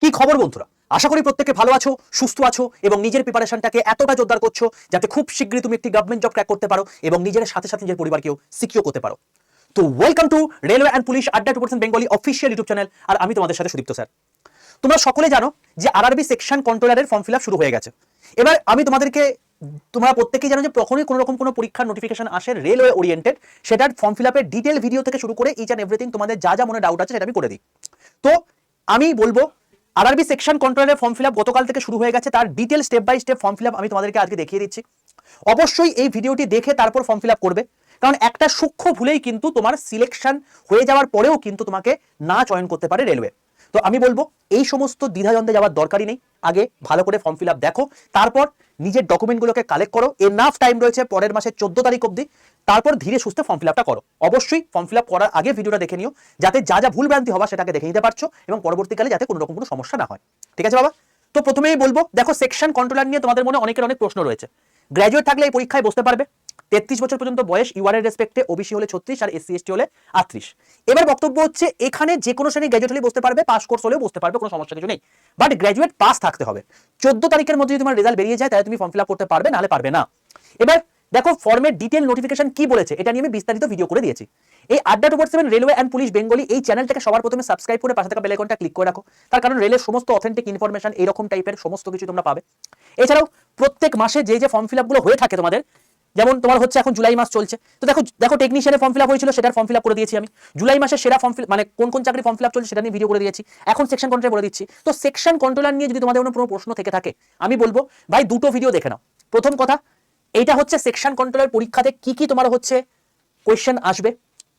কি খবর বন্ধুরা, আশা করি প্রত্যেকে ভালো আছো, সুস্থ আছো এবং নিজের প্রিপারেশনটাকে এতটা জোরদার করছো যাতে খুব শীঘ্রই তুমি একটি গভর্নমেন্ট জব ক্র্যাক করতে পারো এবং নিজের সাথে সাথে নিজের পরিবারকেও সিকিউর করতে পারো। তো welcome to railway and police Adda 2% Bengali official YouTube channel. আর আমি তোমাদের সাথে সুদীপ্ত স্যার। তোমরা সকলে জানো যে আরআরবি সেকশন কন্ট্রোলারের ফর্ম ফিল আপ শুরু হয়ে গেছে। এবার আমি তোমাদেরকে, তোমরা প্রত্যেকেই জানো যে যখনই কোনো রকম কোনো পরীক্ষার নোটিফিকেশন আসে রেলওয়ে ওরিয়েন্টেড, সেটার ফর্ম ফিল আপের ডিটেল ভিডিও থেকে শুরু করে ইচ অ্যান্ড এভরিথিং তোমাদের যা যা মনে ডাউট আছে সেটা আমি করে দিই। তো আমি বলবো আরআরবি সেকশন কন্ট্রোলারের ফর্ম ফিল আপ গতকাল থেকে শুরু হয়ে গেছে। তার detail step by step form fill up আমি তোমাদেরকে আজকে দেখিয়ে দিচ্ছি। অবশ্যই এই ভিডিওটি দেখে তারপর ফর্ম ফিল আপ করবে, কারণ একটা সূক্ষ্ম ভুলেই কিন্তু তোমার সিলেকশন হয়ে যাওয়ার পরেও কিন্তু তোমাকে না চয়ন করতে পারে রেলওয়ে। তো আমি বলবো এই সমস্ত দ্বিধাদ্বন্দ্বে যাওয়ার দরকারই নেই। আগে ভালো করে ফর্ম ফিল আপ দেখো, তারপর নিজের ডকুমেন্টগুলোকে কালেক্ট করো। এনাফ টাইম রয়েছে পরের মাসের 14 তারিখ অবধি। তারপর ধীরে সুস্থে ফর্ম ফিল আপটা করো। অবশ্যই ফর্ম ফিল আপ করার আগে ভিডিওটা দেখে নিও, যাতে যা যা ভুল ভ্রান্তি হওয়া সেটাকে দেখে নিতে পারছো এবং পরবর্তীকালে যাতে কোনো রকম কোনো সমস্যা না হয়। ঠিক আছে বাবা? তো প্রথমেই বলবো, দেখো সেকশন কন্ট্রোলার নিয়ে তোমাদের মনে অনেকের অনেক প্রশ্ন রয়েছে। গ্র্যাজুয়েট থাকলে এই পরীক্ষায় বসতে পারবে। 33 বছর পর্যন্ত বয়স, ইউআর এর রেসপেক্টে ওবিসি হলে 36 আর এসসি এসটি হলে 38। এবার বক্তব্য হচ্ছে এখানে যে কোনো শ্রেণী গ্র্যাজুয়েট হলেই বসতে পারবে, পাস কোর্স হলেও বসতে পারবে, কোনো সমস্যা কিছু নেই। বাট গ্র্যাজুয়েট পাস থাকতে হবে। 14 তারিখের মধ্যে যদি তোমার রেজাল্ট বেরিয়ে যায় তাহলে তুমি ফর্ম ফিল আপ করতে পারবে, নাহলে পারবে না। এবার দেখো ফর্মের ডিটেল নোটিফিকেশন কি বলেছে, এটা নিয়ে আমি বিস্তারিত ভিডিও করে দিয়েছি। এই আড্ডা 247 রেলওয়ে অ্যান্ড পুলিশ বেঙ্গলি এই চ্যানেলটাকে সবার প্রথমে সাবস্ক্রাইব করে পাশে থাকা বেল আইকনটা ক্লিক করে রাখো। তার কারণ রেলের সমস্ত অথেন্টিক ইনফরমেশন এরকম টাইপের সমস্ত কিছু তোমরা পাবে। এছাড়াও প্রত্যেক মাসে যে যে ফর্ম ফিল আপগুলো হয়ে থাকে তোমাদের, যেমন তোমার হচ্ছে এখন জুলাই মাস চলছে, তো দেখো দেখো টেকনিশিয়ানের ফর্ম ফিল আপ হয়েছিল, সেটার ফর্ম ফিল আপ করে দিয়েছি আমি। জুলাই মাসে সেরা ফর্ম ফিল মানে কোন কোন চাকরি ফর্ম ফিল আপ চলছে সেটা নিয়ে ভিডিও করে দিয়েছি। এখন সেকশন কন্ট্রোলার বলে দিচ্ছি। তো সেকশন কন্ট্রোলার নিয়ে যদি তোমাদের কোনো প্রশ্ন থেকে থাকে, আমি বলবো ভাই দুটো ভিডিও দেখে নাও। প্রথম কথা, এইটা হচ্ছে সেকশন কন্ট্রোলার পরীক্ষাতে কি কি তোমার হচ্ছে কোয়েশ্চেন আসবে,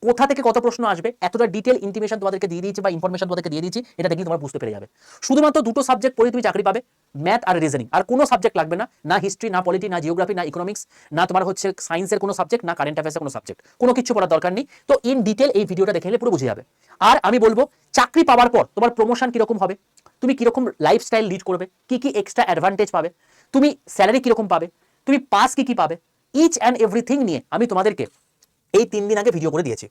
কোথা থেকে কত প্রশ্ন আসবে, এতটা ডিটেল ইন্টিমেশন তোমাদেরকে দিয়ে দিয়েছি বা ইনফরমেশন তোমাদেরকে দিয়ে দিয়েছি, এটা দেখলে তোমরা বুঝতে পেরে যাবে। শুধুমাত্র দুটো সাবজেক্ট পড়ে তুমি চাকরি পাবে, ম্যাথ আর রিজনিং। আর কোনো সাবজেক্ট লাগবে না, না হিস্ট্রি, না পলিটি, না জিওগ্রাফি, না ইকোনমিক্স, না তোমার হচ্ছে সায়েন্সের কোনো সাবজেক্ট, না কারেন্ট অ্যাফেয়ার্সের কোনো সাবজেক্ট, কোনো কিছু পড়ার দরকার নেই। তো ইন ডিটেল এই ভিডিওটা দেখে নিলে পুরো বুঝে যাবে। আর আমি বলবো চাকরি পাওয়ার পর তোমার প্রমোশন কিরকম হবে, তুমি কিরকম লাইফস্টাইল লিড করবে, কি কি এক্সট্রা অ্যাডভান্টেজ পাবে, তুমি স্যালারি কিরকম পাবে, তুমি পাস কি কি পাবে, ইচ অ্যান্ড এভরিথিং নিয়ে আমি তোমাদেরকে এই 3 দিন আগে ভিডিও করে দিয়েছি।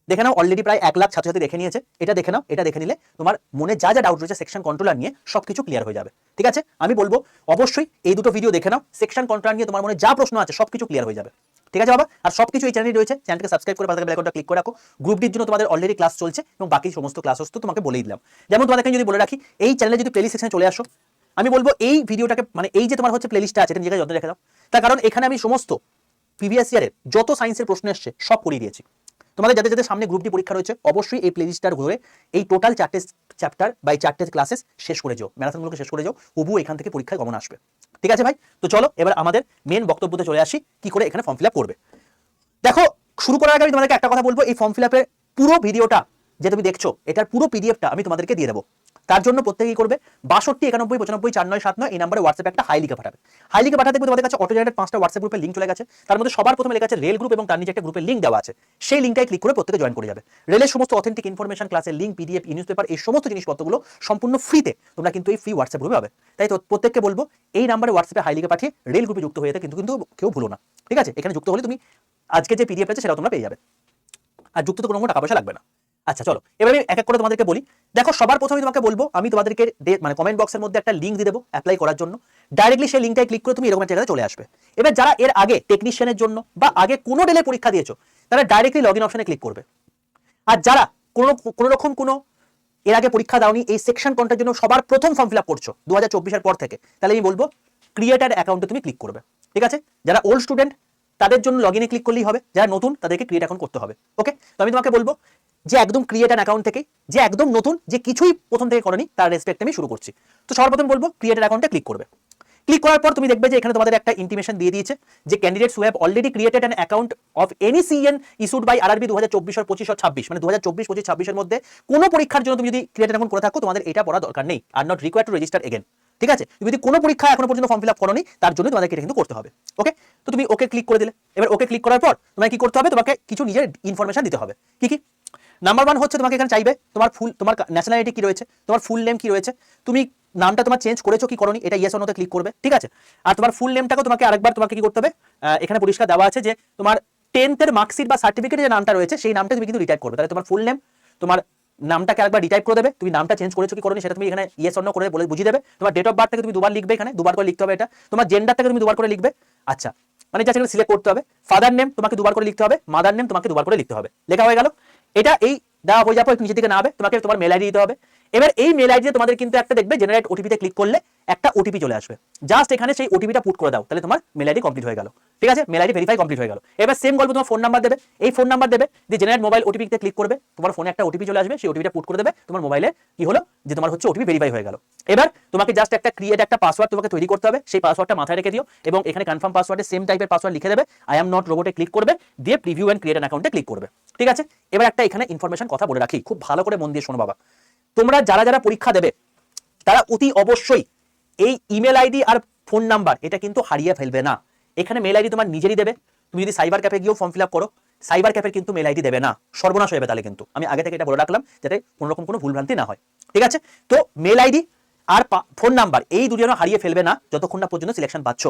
দেখে নাও, অলরেডি প্রায় 1 লাখ ছাত্রছাত্রী দেখে নিয়েছে। এটা দেখে নাও, এটা দেখে নিলে তোমার মনে যা যা ডাউট রয়েছে সেকশন কন্ট্রোলার নিয়ে সবকিছু ক্লিয়ার হয়ে যাবে। ঠিক আছে? আমি বলবো অবশ্যই এই দুটো ভিডিও দেখে নাও, সেকশন কন্ট্রোলার নিয়ে তোমার মনে যা প্রশ্ন আছে সবকিছু ক্লিয়ার হয়ে যাবে। ঠিক আছে বাবা? আর সবকিছু এই চ্যানেলে রয়েছে, চ্যানেলকে সাবস্ক্রাইব করে পাশে বেল আইকনটা ক্লিক করে রাখো। গ্রুপ ডির জন্য তোমাদের অলরেডি ক্লাস চলছে এবং বাকি সমস্ত ক্লাস তো তোমাকে বলেই দিলাম। যেমন তোমাদেরকে যদি বলে রাখি, এই চ্যানেলে যদি প্লেলিস্ট সেকশনে চলে আসো, আমি বলবো এই ভিডিওটাকে মানে এই যে তোমার হচ্ছে প্লেলিস্টটা আছে এটা নিজেকে যত্ন রেখে দাও। তার কারণ এখানে আমি সমস্ত প্রিভিয়াস ইয়ারের যত সায়েন্সের প্রশ্ন এসছে সব করিয়ে দিয়েছি। তোমাদের যাদের যাদের সামনে গ্রুপ ডি পরীক্ষা রয়েছে অবশ্যই এই প্লেলিস্টটার ঘুরে এই টোটাল 4টে চ্যাপ্টার বাই 4টে ক্লাসেস শেষ করে যাও, ম্যারাথনগুলোকে শেষ করে যাও, তবুও এখান থেকে পরীক্ষায় কমন আসবে। ঠিক আছে ভাই? তো চলো এবার আমাদের মেন বক্তব্যতে চলে আসি, কি করে এখানে ফর্ম ফিল আপ করবে। দেখো শুরু করার আগে আমি তোমাদেরকে একটা কথা বলবো, এই ফর্ম ফিল আপের পুরো ভিডিওটা যে তুমি দেখছো এটার পুরো পিডিএফটা আমি তোমাদেরকে দিয়ে দেবো। তার জন্য প্রত্যেকেই করবে 62 91 95 49 79 এই নম্বরে হোয়াটসঅ্যাপে একটা হাই লিখে পাঠাবে। হাই লিখে পাঠাতে তোমাদের কাছে অটো জেনারেটেড 5টা হোয়াটসঅ্যাপ গ্রুপের লিঙ্ক চলে গেছে। তার মধ্যে সবার প্রথমে লেখা আছে রেল গ্রুপ এবং তার নিচে একটা গ্রুপের লিঙ্ক দেওয়া আছে। সেই লিঙ্কটাই ক্লিক করে প্রত্যেকে জয়েন করে যাবে। রেলের সমস্ত অথেন্টিক ইনফরমেশন, ক্লাসের লিঙ্ক, পিডিএফ, নিউজ পেপার, এই সমস্ত জিনিসপত্রগুলো সম্পূর্ণ ফ্রিতে তোমরা কিন্তু এই ফ্রি হোয়াটসঅ্যাপ গ্রুপে পাবে। তাই তো প্রত্যেককে বলবো এই নম্বরে হোয়াটসঅ্যাপে হাই লিখে পাঠিয়ে রেল গ্রুপে যুক্ত হয়ে যেতে কিন্তু কেউ ভুলো না। ঠিক আছে? এখানে যুক্ত হলে তুমি আজকে যে পিডিএফ আছে সেটাও তোমরা পেয়ে যাবে, আর যুক্ত তো কোনো টাকা পয়সা লাগবে না। আচ্ছা চলো এবার আমি এক এক করে তোমাদেরকে বলি। দেখো সবার প্রথমে তোমাকে বলবো, আমি তোমাদেরকে মানে কমেন্ট বক্সের মধ্যে একটা লিঙ্ক দিয়ে দেবো অ্যাপ্লাই করার জন্য। ডাইরেক্টলি সেই লিঙ্কটাই ক্লিক করে তুমি এরকম একটা জায়গায় চলে আসবে। এবার যারা এর আগে টেকনিশিয়ানের জন্য বা আগে কোনো রেলের পরীক্ষা দিয়েছো তারা ডাইরেক্টলি লগ ইন অপশনে ক্লিক করবে। আর যারা কোনো রকম কোনো এর আগে পরীক্ষা দাওনি, এই সেকশন কোনটার জন্য সবার প্রথম ফর্ম ফিল আপ করছো 2024-এর পর থেকে, তাহলে আমি বলবো ক্রিয়েটার অ্যাকাউন্টে তুমি ক্লিক করবে। ঠিক আছে? যারা ওল্ড স্টুডেন্ট তাদের জন্য লগ ইনে ক্লিক করলেই হবে, যারা নতুন তাদেরকে ক্রিয়েট অ্যাকাউন্ট করতে হবে। ওকে? তো আমি তোমাকে বলবো যে একদম ক্রিয়েট অ্যান অ্যাকাউন্ট থেকে, যে একদম নতুন, যে কিছুই প্রথম থেকে করেনি, তার রেসপেক্টে আমি শুরু করছি। তো সর্বপ্রথম বলবো ক্রিয়েটার অ্যাকাউন্টে ক্লিক করবে। ক্লিক করার পর তুমি দেখবে যে এখানে তোমাদের একটা ইন্টিমেশন দিয়ে দিয়েছে যে candidates who have already created an account of any CN issued by RRB 2024 আর 25 আর 26, মানে 2024 25 26 এর মধ্যে কোনো পরীক্ষার জন্য তুমি যদি ক্রিয়েটেড অ্যাকাউন্ট করে থাকো তোমাদের এটা পড়া দরকার নেই, are not required to register again. ঠিক আছে? তুমি যদি কোনো পরীক্ষা এখনো পর্যন্ত ফর্ম ফিল আপ করোনি তার জন্য তোমাদেরকে এটা কিন্তু করতে হবে। ওকে? তো তুমি ওকে ক্লিক করে দিলে। এবার ওকে ক্লিক করার পর তোমাকে কি করতে হবে, তোমাকে কিছু নিজের ইনফরমেশন দিতে হবে। কি কি? নাম্বার 1 হচ্ছে তোমাকে এখানে চাইবে তোমার ন্যাশনালিটি কি রয়েছে, তোমার ফুল নেম কি রয়েছে, তুমি নামটা তোমার চেঞ্জ করেছো কি করোনি, এটা ইয়েস অর নোতে ক্লিক করবে। ঠিক আছে? আর তোমার ফুল নেমটাকে তোমাকে আরেকবার তোমাকে কি করতে হবে, এখানে পরিষ্কার দেওয়া আছে যে তোমার 10th এর মার্কশিট বা সার্টিফিকেটে যে নামটা রয়েছে সেই নামটা তুমি কিন্তু রিটাইপ করবে। তাহলে তোমার ফুল নেম, তোমার নামটাকে একবার রিটাইপ করে দেবে, তুমি নামটা চেঞ্জ করেছো কি করোনি সেটা তুমি এখানে ইয়েস অর নো করে বলে বুঝিয়ে দেবে। তোমার ডেট অফ বার্থ থেকে তুমি দুবার লিখবে, এখানে দুবার করে লিখতে হবে এটা। তোমার জেন্ডারটাকে তুমি দুবার করে লিখবে। আচ্ছা, মানে জাস্ট এখানে সিলেক্ট করতে হবে। ফাদার নেম তোমাকে দুবার করে লিখতে হবে, মাদার নেম তোমাকে দুবার করে লিখতে হবে। লেখা হয়ে গেল। এটা এই দেওয়া হয়ে যাবে, নিচের দিকে না হবে, তোমাকে তোমার মেল আইডি দিতে হবে। এবার এই মেল আইডিতে তোমাদের কিন্তু একটা দেখবে জেনারেট ওটিপিতে ক্লিক করলে একটা ওটিপি চলে আসবে। জাস্ট এখানে সেই ওটিপিটা পুট করে দাও, তাহলে তোমার মেল আইডি কমপ্লিট হয়ে গেল। ঠিক আছে, মেল আইডি ভেরিফাই কমপ্লিট হয়ে গেল। এবার সেম গল্প, তোমার ফোন নাম্বার দেবে, এই ফোন নাম্বার দেবে, যে জেনারেট মোবাইল ওটিপিতে ক্লিক করবে, তোমার ফোনে একটা ওটিপি চলে আসবে, সেই ওটিপিটা পুট করে দেবে, তোমার মোবাইলে কি হলো যে তোমার হচ্ছে ওটিপি ভেরিফাই হয়ে গেল। এবার তোমাকে জাস্ট একটা ক্রিয়েট একটা পাসওয়ার্ড তোমাকে তৈরি করতে হবে, সেই পাসওয়ার্ডটা মাথায় রেখে দিও এবং এখানে কনফার্ম পাসওয়ার্ডে সেম টাইপের পাসওয়ার্ড লিখে দেবে, আই এম নট রোবটে ক্লিক করবে, দিয়ে প্রিভিউ এন্ড ক্রিয়েট অ্যান অ্যাকাউন্টে ক্লিক করবে। ঠিক আছে, এবার একটা এখানে ইনফরমেশন কথা বলে রাখি, খুব ভালো করে মন দিয়ে শোনো বাবা। তোমরা যারা যারা পরীক্ষা দেবে তারা অতি অবশ্যই এই ইমেল আইডি আর ফোন নাম্বার এটা কিন্তু হারিয়ে ফেলবে না। এখানে মেল আইডি তোমার নিজেরই দেবে। তুমি যদি সাইবার ক্যাফে গিয়েও ফর্ম ফিল আপ করো, সাইবার ক্যাফের কিন্তু মেল আইডি দেবে না, সর্বনাশ হয়ে যাবে তাহলে। কিন্তু আমি আগে থেকে এটা বলে রাখলাম যাতে কোনো রকম কোনো ভুলভ্রান্তি না হয়। ঠিক আছে, তো মেল আইডি আর ফোন নাম্বার এই দুটো যেন হারিয়ে ফেলবে না যতক্ষণ না পর্যন্ত সিলেকশন পাচ্ছ।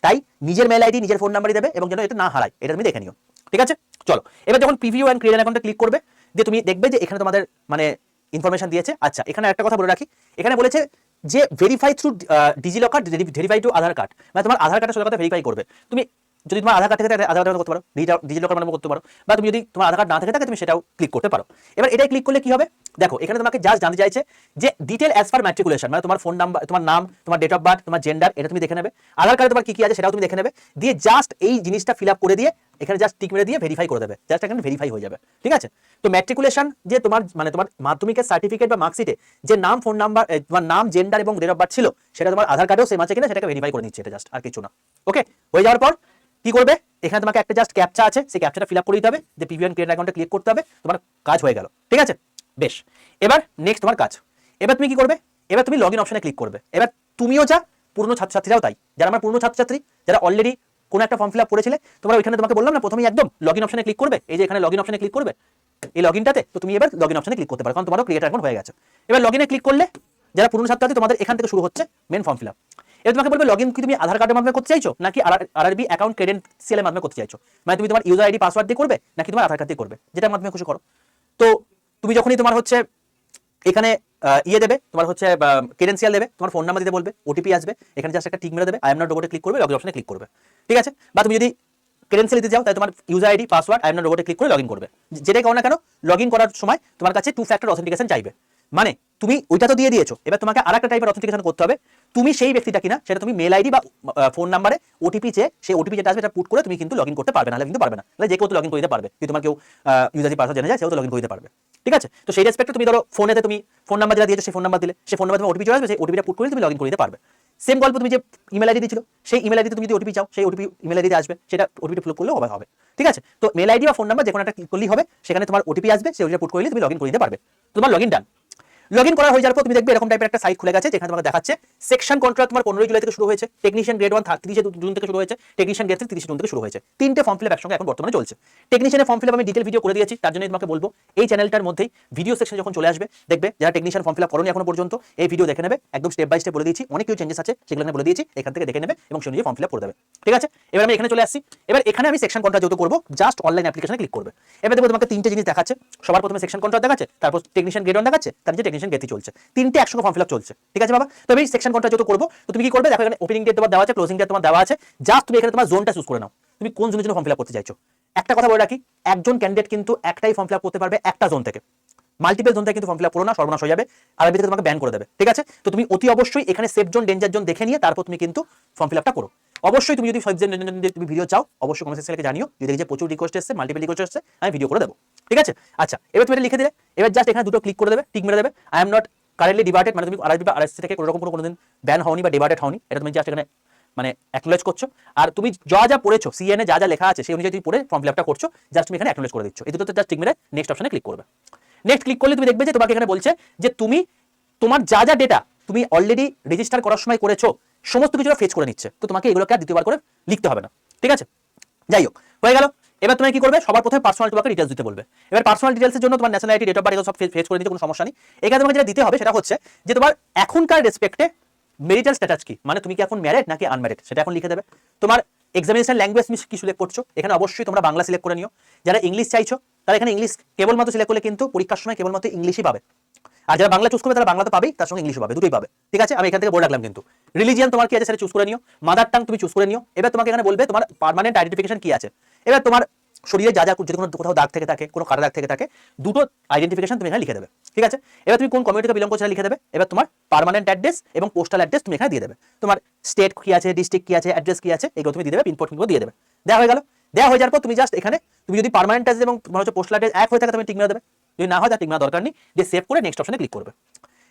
তাই নিজের মেল আইডি নিজের ফোন নাম্বারই দেবে এবং যেন এটা না হারায়, এটা তুমি দেখে নিও। ঠিক আছে, চলো এবার যখন প্রিভিউ এন্ড ক্রিয়েট অ্যাকাউন্টে ক্লিক করবে, যে তুমি দেখবে যে এখানে তোমাদের মানে ইনফরমেশন দিয়েছে। আচ্ছা, এখানে একটা কথা বলে রাখি, এখানে বলেছে যে verify through DigiLocker, verify to Aadhaar card, মানে তোমার আধার কার্ডের সাথে ভেরিফাই করবে। তুমি যদি তোমার আধার কার্ড থেকে আধার কার্ড করতে পারো, ডিজিলকার মাধ্যমে করতে পারো, বা তুমি যদি তোমার আধার কার্ড না থেকে থাকে তুমি সেটাও ক্লিক করতে পারো। এবার এটাই ক্লিক করলে কি হবে দেখো, এখানে তোমাকে জাস্ট জানতে চাইছে যে ডিটেল অ্যাজ পার ম্যাট্রিকুলেশন, মানে তোমার ফোন নাম্বার, তোমার নাম, তোমার ডেট অফ বার্থ, তোমার জেন্ডার, এটা তুমি দেখে নেবে। আধার কার্ডে তোমার কি কি আছে সেটাও তুমি দেখে নেবে, দিয়ে জাস্ট এই জিনিসটা ফিল আপ করে দিয়ে এখানে জাস্ট টিক মেরে দিয়ে ভেরিফাই করে দেবে, জাস্ট এখানে ভেরিফাই হয়ে যাবে। ঠিক আছে, তো ম্যাট্রিকুলেশন যে তোমার মানে তোমার মাধ্যমিকের সার্টিফিকেট বা মার্কশিটে যে নাম, ফোন নাম্বার, তোমার নাম, জেন্ডার এবং ডেট অফ বার্থ ছিল সেটা তোমার আধার কার্ডেও সেম আছে কিনা সেটাকে ভেরিফাই করে নিচ্ছে, এটা জাস্ট আর কিছু না। ওকে, হয়ে যাওয়ার পর কি করবে, এখানে তোমাকে একটা জাস্ট ক্যাপচা আছে, সেই ক্যাপচাটা ফিল আপ করে দিতে হবে, যে প্রিভিউ এন্ড ক্রিয়েট অ্যাকাউন্টে ক্লিক করতে হবে, তোমার কাজ হয়ে গেল। ঠিক আছে, বেশ। এবার নেক্সট তোমার কাজ, এবার তুমি কি করবে, এবার তুমি লগইন অপশনে ক্লিক করবে। এবার তুমিও যা, পুরনো ছাত্রছাত্রীরাও তাই, যারা আমার পুরনো ছাত্রছাত্রী যারা অলরেডি কোনো একটা ফর্ম ফিল আপ করেছিলে, তোমরা ওইখানে তোমাকে বললাম না প্রথমেই একদম লগইন অপশনে ক্লিক করবে, এই যে এখানে লগইন অপশনে ক্লিক করবে, এই লগইনটাতে, তো তুমি এবার লগইন অপশনে ক্লিক করতে পারো, কারণ তোমারও ক্রিয়েট অ্যাকাউন্ট হয়ে গেছে। এবার লগইনে ক্লিক করলে যারা পুরনো ছাত্রছাত্রী তোমাদের এখান থেকে শুরু হচ্ছে মেন ফর্ম ফিল আপ। এবার তোমাকে বলবে লগইন কি তুমি আধার কার্ডের মাধ্যমে করতে চাইছো নাকি আরআরবি অ্যাকাউন্ট ক্রেডেন্সিয়ালের মাধ্যমে করতে চাইছো, মানে তুমি তোমার ইউজার আইডি পাসওয়ার্ড দিয়ে করবে নাকি তোমার আধার কার্ড দিয়ে করবে, যেটার মাধ্যমে খুশি করো। তো তুমি যখনই তোমার হচ্ছে এখানে ইয়ে দেবে, তোমার হচ্ছে ক্রেডেন্সিয়াল দেবে, তোমার ফোন নাম্বার দিতে বলবে, ওটিপি আসবে, এখানে জাস্ট একটা টিক মেরে দেবে, আই এম নট রোবটে ক্লিক করবে, লগইন অপশনে ক্লিক করবে। ঠিক আছে, বা তুমি যদি ক্রেডেন্সিয়াল দিতে যাও তাহলে তোমার user ID password I am not রোবটে ক্লিক করে লগইন করবে। যেটাই করো না কেন, লগইন করার সময় তোমার কাছে 2 ফ্যাক্টর অথেন্টিকেশন চাইবে, মানে তুমি ওইটা তো দিয়ে দিয়েছো, এবার তোমাকে আরেকটা টাইপের অথেন্টিকেশন করতে হবে। তুমি সেই ব্যক্তিটা কিনা সেটা তুমি মেল আইডি বা ফোন নাম্বারে ওটিপি চেয়ে সেই ওটিপি যেটা আসবে এটা পুট করে তুমি কিন্তু লগইন করতে পারবে, নাহলে কিন্তু পারবে না। তাহলে যে কেউ তো লগইন করে দিতে পারবে, যদি তোমার কেউ ইউজার আইডি পাসওয়ার্ড জেনে যায় সেও তো লগইন করে দিতে পারবে। ঠিক আছে, তো সেই রেসপেক্টে তুমি ধরো ফোনেতে তুমি ফোন নাম্বার যেটা দিয়েছো সেই ফোন নাম্বার দিলে, সেই ফোন নাম্বার তোমার ওটিপি চলে আসবে, সেই ওটিপিটা পুট করে তুমি লগইন করে দিতে পারবে। সেম গল্প তুমি যে ইমেল আইডি দিয়েছিল সেই ইমেল আইডিতে তুমি যদি ওটিপি চাও সেই ওটিপি ইমেল আইডিতে আসবে, সেটা ওটিপি ফিল করলেও হবে। ঠিক আছে, তো মেল আইডি বা ফোন নাম্বার যে কোনো একটা ক্লিক করলেই হবে, সেখানে তোমার ওটিপি আসবে, সেই ওটিপি পুট করলে তুমি লগইন করে দিতে পারবে। তোমার লগইন ডান। লগইন করা হয়ে যাওয়ার পর তুমি দেখবে এরকম টাইপের একটা সাইট খুলে গেছে, যেখানে তোমাকে দেখাচ্ছে সেকশন কন্ট্রাক্ট তোমার 15 জুলাই থেকে শুরু হয়েছে, টেকনিশিয়ান গ্রেড 1 30 জুন থেকে শুরু হয়েছে, টেকনিশিয়ান গ্রেড 3 30 জুন থেকে শুরু হয়েছে। তিনটে ফর্ম ফিল আপ একসঙ্গে এখন বর্তমানে চলছে। টেকনিশিয়ানের ফর্ম ফিল আপ আমি ডিটেল ভিডিও করে দিয়েছি, তার জন্য তোমাকে বলবো এই চ্যানেলটার মধ্যেই ভিডিও সেকশন যখন চলে আসবে দেখবে যারা টেকনিশিয়ান ফর্ম ফিল আপ করোনি এখনো পর্যন্ত এই ভিডিও দেখে নেবে, একদম স্টেপ বাই স্টেপ বলে দিয়েছি, অনেক কিছু চেঞ্জেস আছে সেগুলো আমি বলে দিয়েছি, এখান থেকে দেখে নেবে এবং সেই অনুযায়ী ফর্ম ফিল আপ করে দেবে। ঠিক আছে, এবার আমি এখানে চলে আসছি। এবার এখানে আমি সেকশন কন্ট্রাক্ট যেহেতু করবো, জাস্ট অনলাইন অ্যাপ্লিকেশনে ক্লিক করবে। এবার দেখবো তোমাকে তিনটে জিনিস দেখাচ্ছে, সবার প্রথমে সেকশন কন্ট্রাক্ট দেখাচ্ছে, তারপর টেকনিশিয়ান গ্রেড 1 দেখাচ্ছে, তার নিচে টেকনিশিয়ান গ্রেড 3 চলছে, তিনটে একসঙ্গে ফর্ম ফিল আপ চলছে। ঠিক আছে বাবা, তো আমি সেকশন কন্ট্রাক্ট যেহেতু করবো, তো তুমি কি করবে দেখো এখানে ওপেনিং ডেট তোমার দেওয়া আছে, ক্লোজিং ডেট তোমার দেওয়া আছে, জাস্ট তুমি এখানে তোমার জোনটা চুজ করে নাও, তুমি কোন জোনের জন্য ফর্ম ফিল আপ করতে চাইছো। একটা কথা বলে রাখি, একজন ক্যান্ডিডেট কিন্তু একটাই ফর্ম ফিল আপ করতে পারবে একটা জোন থেকে, মাল্টিপল জোন থেকে কিন্তু ফর্ম ফিল আপ করো না, সর্বনাশ হয়ে যাবে, আরআরবি থেকে তোমাকে ব্যান করে দেবে। ঠিক আছে, তো তুমি অতি অবশ্যই এখানে সেফ জোন ডেঞ্জার জোন দেখে নিয়ে তারপর তুমি কিন্তু ফর্ম ফিল আপটা করো। অবশ্যই তুমি যদি সেফ জোন ডেঞ্জার জোন তুমি ভিডিও চাও অবশ্যই কমেন্ট সেকশনে জানিও, যদি দেখি যে প্রচুর রিকোয়েস্ট এসেছে, মাল্টিপল রিকোয়েস্ট এসেছে, আমি ভিডিও করে দেবো। ঠিক আছে, আচ্ছা এবার তুমি এটা লিখে দিলে, এবার জাস্ট এখানে দুটো ক্লিক করে দেবে, টিক মেরে দেবে, আই এম নট কারেন্টলি ডিবার্টেড, মানে তুমি আরআরবি বা আরএসসি থেকে কোনো রকম কোনোদিন ব্যান হওনি বা ডিবার্টেড হওনি, এটা তুমি জাস্ট এখানে মানে অ্যাকনোলেজ করছো। আর তুমি যা যা পড়েছো সিএনএ যা যা লেখা আছে সেই অনুযায়ী তুমি পড়ে ফর্ম ফিল আপটা করছো, জাস্ট তুমি এখানে অ্যাকনোলেজ করে দিচ্ছ। এই দুটোতে জাস্ট টিক মেরে নেক্সট অপশনে ক্লিক করবে। নেক্সট ক্লিক করলে তুমি দেখবে যে তোমাকে এখানে বলছে যে তুমি তোমার যা যা ডেটা তুমি অলরেডি রেজিস্টার করার সময় করেছো সমস্ত কিছু ফেচ করে নিচ্ছে, তো তোমাকে এগুলোকে আর দ্বিতীয়বার করে লিখতে হবে না। ঠিক আছে, যাই হোক হয়ে গেল। এবার তুমি কি করবে, সবার প্রথমে পার্সোনাল তোমাকে ডিটেলস দিতে বলবে। এবার পার্সোনাল ডিটেলসের জন্য তোমার ন্যাশনালিটি, ডেট অফ বার্থ সব ফেচ করে দিতে কোনো সমস্যা নেই। এখানে তোমাকে যেটা দিতে হবে সেটা হচ্ছে যে তোমার এখনকার রেসপেক্টে মেরিটাল স্ট্যাটাস কি, মানে তুমি কি এখন ম্যারিড নাকি আনম্যারিড সেটা এখন লিখে দেবে। তোমার এক্সামিনেশন ল্যাঙ্গুয়েজ কি সিলেক্ট করছো, এখানে অবশ্যই তোমরা বাংলা সিলেক্ট করে নিও। যারা ইংলিশ চাইছো তাহলে এখানে ইংলিশ কেবলমাত্র সিলেক্ট করলে কিন্তু পরীক্ষার সময় কেবলমাত্র ইংলিশই পাবে। আর যারা বাংলা চুজ করবে তারা বাংলা তো পাবেই, তার সঙ্গে ইংলিশও পাবে, দুটোই পাবে। ঠিক আছে, আমি এখান থেকে বলে রাখলাম। কিন্তু রিলিজিয়ান তোমার কি আছে সেটা চুজ করে নিও, মাদার টাং তুমি চুজ করে নিও। এবার তোমাকে এখানে বলবে তোমার পার্মানেন্ট আইডেন্টিফিকেশন কি আছে। এবার তোমার শরীরে যা যা যদি কোনো কোথাও দাগ থেকে থাকে, কোনো কাটা দাগ থেকে থাকে, দুটো আইডেন্টিফিকেশন তুমি এখানে লিখে দেবে। ঠিক আছে, এবার তুমি কোন কমিউনিটিকে বিলং করছো লিখে দেবে। এবার তোমার পার্মানেন্ট অ্যাড্রেস এবং পোস্টাল অ্যাড্রেস তুমি এখানে দিয়ে দেবে। তোমার স্টেট কি আছে, ডিস্ট্রিক্ট কি আছে, অ্যাড্রেস কি আছে, এগুলো তুমি দিয়ে দেবে, পিনপোর্ট দিয়ে দেবে। দেওয়া হয়ে গেল। দেওয়া হয়ে যাওয়ার পর তুমি জাস্ট এখানে তুমি যদি পার্মানেন্ট অ্যাড্রেস এবং তোমার হচ্ছে পোস্টাল অ্যাড্রেস এক হয়ে থাকে তুমি টিক মেরে দেবে, যদি না হয় তার টিক মারা দরকার নেই, যে সেভ করে নেক্সট অপশনে ক্লিক করবে।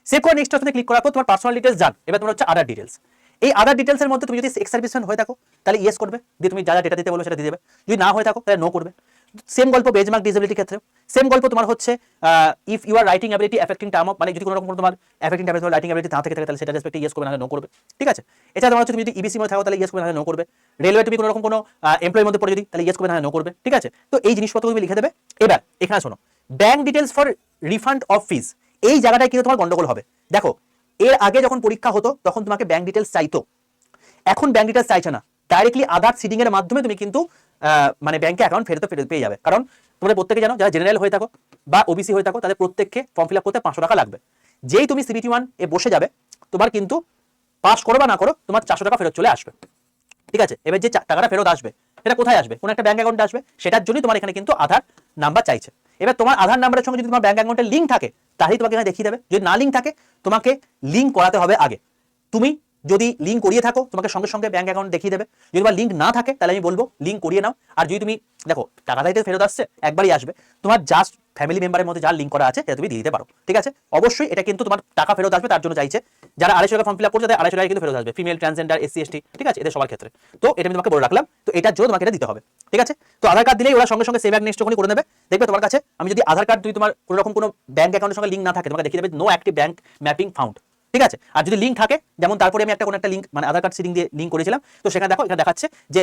সেভ করে নেক্সট অপশনে ক্লিক করার পর তোমার পার্সোনাল ডিটেলস যান। এবার তোমার হচ্ছে আদার ডিটেলস। এই আদার ডিটেলসের মধ্যে তুমি যদি এক্স সার্ভিসম্যান হয়ে থাকো তাহলে ইয়েস করবে, দিয়ে তুমি যা যা ডেটা দিতে বলবে সেটা দিয়ে দেবে। যদি না হয়ে থাকো তাহলে নো করবে। সেম গল্প বেজমার্ক ডিসেবিলিটির ক্ষেত্রে, সেম গল্প তোমার হচ্ছে if you are writing ability affecting term of, মানে যদি কোনো রকম তোমার এফেক্টিং টার্ম রাইটিং অ্যাবিলিটি না থেকে থাকে তাহলে সেটা রেসপেক্টে ইয়েস করবে, না নো করবে। ঠিক আছে, এছাড়া তোমার হচ্ছে তুমি যদি ইবিসি মধ্যে থাকো তাহলে ইয়েস করবে, না নো করবে। রেলওয়ে তুমি কোনো রকম কোনো এমপ্লয়ের মধ্যে পড়ে যদি তাহলে ইয়েস করবে, না নো করবে। ঠিক আছে, তো এই জিনিসপত্র তুমি লিখে দেবে। এবার এখানে শোনো, bank details for refund of fees, এই জায়গাটায় কিন্তু তোমার গন্ডগোল হবে। দেখো, এর আগে যখন পরীক্ষা হতো তখন তোমাকে ব্যাংক ডিটেলস চাইতো, এখন ব্যাংক ডিটেলস চাইছে না, ডাইরেক্টলি আধার সিডিং এর মাধ্যমে তুমি কিন্তু মানে ব্যাংকে অ্যাকাউন্ট ফেরত পেয়ে যাবে। কারণ তোমরা প্রত্যেকে জানো যারা জেনারেল হয়ে থাকো বা ওবিসি হয়ে থাকো তাদের প্রত্যেককে ফর্ম ফিল আপ করতে 500 টাকা লাগবে। যেই তুমি CBT 1 এ বসে যাবে তোমার কিন্তু পাস করো বা না করো তোমার 400 টাকা ফেরত চলে আসবে। ঠিক আছে, এবার যে টাকাটা ফেরত আসবে সেটা কোথায় আসবে, কোন একটা ব্যাংক অ্যাকাউন্টে আসবে, সেটার জন্যই তোমার এখানে কিন্তু আধার নাম্বার চাইছে। এবার তোমার আধার নাম্বারের সঙ্গে যদি তোমার ব্যাংক অ্যাকাউন্টের লিঙ্ক থাকে তাহলেই তোমাকে এখানে দেখিয়ে দেবে, যদি না লিঙ্ক থাকে তোমাকে লিঙ্ক করাতে হবে আগে। তুমি যদি লিঙ্ক করিয়ে থাকো তোমাকে সঙ্গে সঙ্গে ব্যাংক অ্যাকাউন্ট দেখিয়ে দেবে, যদি তোমার লিঙ্ক না থাকে তাহলে আমি বলবো লিঙ্ক করিয়ে নাও। আর যদি তুমি দেখো টাকাটাই তো ফেরত আসছে, একবারই আসবে, তোমার জাস্ট ফ্যামিলি মেম্বারের মধ্যে যার লিঙ্ক করা আছে সেটা তুমি দিয়ে দিতে পারো। ঠিক আছে, অবশ্যই এটা কিন্তু তোমার টাকা ফেরত আসবে, তার জন্য চাইছে। যারা 250 টাকা ফর্ম ফিল আপ করছে তাদের 250 টাকা কিন্তু ফেরত আসবে, ফিমেল, ট্রান্সজেন্ডার, SC ST, ঠিক আছে, এদের সবার ক্ষেত্রে। তো এটা আমি তোমাকে বলে রাখলাম, তো এটার জন্য তোমাকে এটা দিতে হবে। ঠিক আছে, তো আধার কার্ড দিলেই ওরা সঙ্গে সঙ্গে সেভ নেক্সট যখনই করে নেবে, দেখবে তোমার কাছে আমি যদি আধার কার্ড যদি তোমার কোনো রকম কোনো ব্যাংক অ্যাকাউন্টের সঙ্গে লিঙ্ক না থাকে তোমাকে দেখিয়ে দেবে no active bank mapping found. ঠিক আছে, আর যদি লিঙ্ক থাকে, যেমন তারপরে আমি কোনো একটা লিঙ্ক মানে আধার কার্ড সিডিং দিয়ে লিঙ্ক করেছিলাম, তো সেখানে দেখো এখানে দেখাচ্ছে যে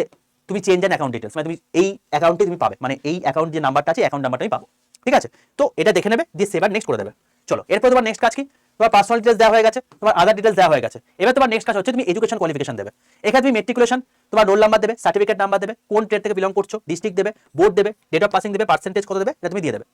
তুমি চেঞ্জ অ্যান অ্যাকাউন্ট ডিটেলস, মানে তুমি এই অ্যাকাউন্টে তুমি পাবে, মানে এই অ্যাকাউন্ট যে নাম্বারটা আছে অ্যাকাউন্ট নাম্বারটাই পাবো। ঠিক আছে, তো এটা দেখে নেবে, দিয়ে সেভ আর নেক্সট করে দেবে। চলো, এরপর তোমার নেক্সট কাজ কি, তোমার পার্সোনাল ডিটেলস দেওয়া হয়ে গেছে, তোমার আধার ডিটেলস দেওয়া হয়ে গেছে। এবার তোমার নেক্সট কাজ হচ্ছে তুমি এডুকেশন কোয়ালিফিকেশন দেবে। এখানে তুমি মেট্রিকুলেশন, তোমার রোল নাম্বার দেবে, সার্টিফিকেট নাম্বার দেবে, কোন ট্রেড থেকে বিলং করছো, ডিস্ট্রিক্ট দেবে, বোর্ড দেবে, ডেট অফ পাসিং দেবে, পার্সেন্টেজ কত দেবে এটা তুমি দিয়ে দেবে।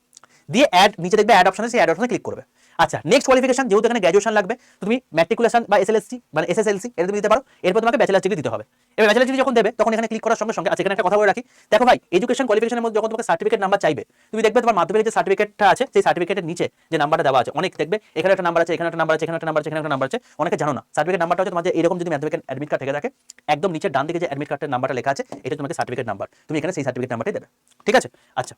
দিয়ে অ্যাড, নিচে দেখবে অ্যাড অপশনে, সেই অ্যাড অপশনে ক্লিক করবে। আচ্ছা, নেক্সট কোয়ালিফিকেশন, যেহেতু এখানে গ্র্যাজুয়েশন লাগবে তুমি ম্যাট্রিকুলেশন বা SLSC মানে SSLC এটা তুমি দিতে পারো। এরপর তোমাকে ব্যাচেলার ডিগ্রি দিতে হবে। এবার ব্যাচেলার ডিগ্রি যখন দেবে তখন এখানে ক্লিক করার সঙ্গে সঙ্গে, আচ্ছা এখানে একটা কথা বলে রাখি, দেখো ভাই, এডুকেশন কোয়ালিফিকেশনের মধ্যে যখন তোমাকে সার্টিফিকেট নাম্বার চাইবে, তুমি দেখবে তোমার মাধ্যমিকের যে সার্টিফিকেটটা আছে সেই সার্টিফিকেটের নিচে যে নাম্বারটা দেওয়া আছে, অনেক দেখবে এখানে একটা নাম্বার আছে, এখানে একটা নাম্বার আছে, এখানে একটা নাম্বার আছে, এখানে একটা নাম্বার আছে, অনেকে জানো না সার্টিফিকেট নাম্বারটা হচ্ছে তোমার যে এরকম যদি মাধ্যমিকের অ্যাডমিট কার্ড থেকে থাকে একদম নিচে ডান দিকে যে অ্যাডমিট কার্ডের নাম্বারটা লেখা আছে এটা তোমাকে সার্টিফিকেট নাম্বার, তুমি এখানে সেই সার্টিফিকেট নাম্বারটাই দেবে। ঠিক আছে, আচ্ছা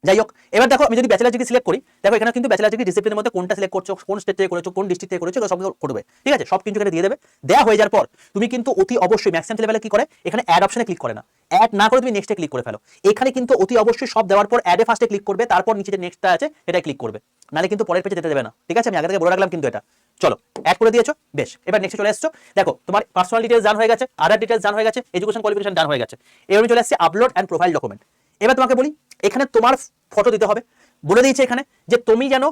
যাই হোক, এবার দেখো আমি যদি ব্যাচেলার ডিগ্রি সিলেক্ট করি, দেখো এখানে কিন্তু ব্যাচেলার ডিগ্রি ডিসিপ্লিনের মধ্যে কোনটা সিলেক্ট করছো, কোন স্টেট থেকে করেছো, কোন ডিস্ট্রিক্ট থেকে করেছো, সব করবে। ঠিক আছে, সব কিন্তু এখানে দিয়ে দেবে। দেওয়া হয়ে যাওয়ার পর তুমি কিন্তু অতি অবশ্যই ম্যাক্সিমাম লেভেলে কি করে, এখানে অ্যাড অপশনে ক্লিক করে না, অ্যাড না করে তুমি নেক্সটে ক্লিক করে ফেলো। এখানে কিন্তু অতি অবশ্যই সব দেওয়ার পর অ্যাডে ফার্স্টে ক্লিক করবে, তারপর নিচে যে নেক্সটটা আছে সেটাই ক্লিক করবে, নালে কিন্তু পরের পেজে যেতে দেবে না। ঠিক আছে, আমি আগে থেকে বলে রাখলাম কিন্তু এটা। চলো, অ্যাড করে দিয়েছো, বেশ, এবার নেক্সটে চলে এসছো। দেখো তোমার পার্সোনাল ডিটেলস ডান হয়ে গেছে, আধার ডিটেলস ডান হয়ে গেছে, এডুকেশন কোয়ালিফিকেশন ডান হয়ে গেছে। এবার চলে আসছে আপলোড অ্যান্ড প্রোফাইল ডকুমেন্ট। এবার তোমাকে বলি এখানে তোমার ফটো দিতে হবে। বলে দিয়েছে এখানে যে তুমি যেন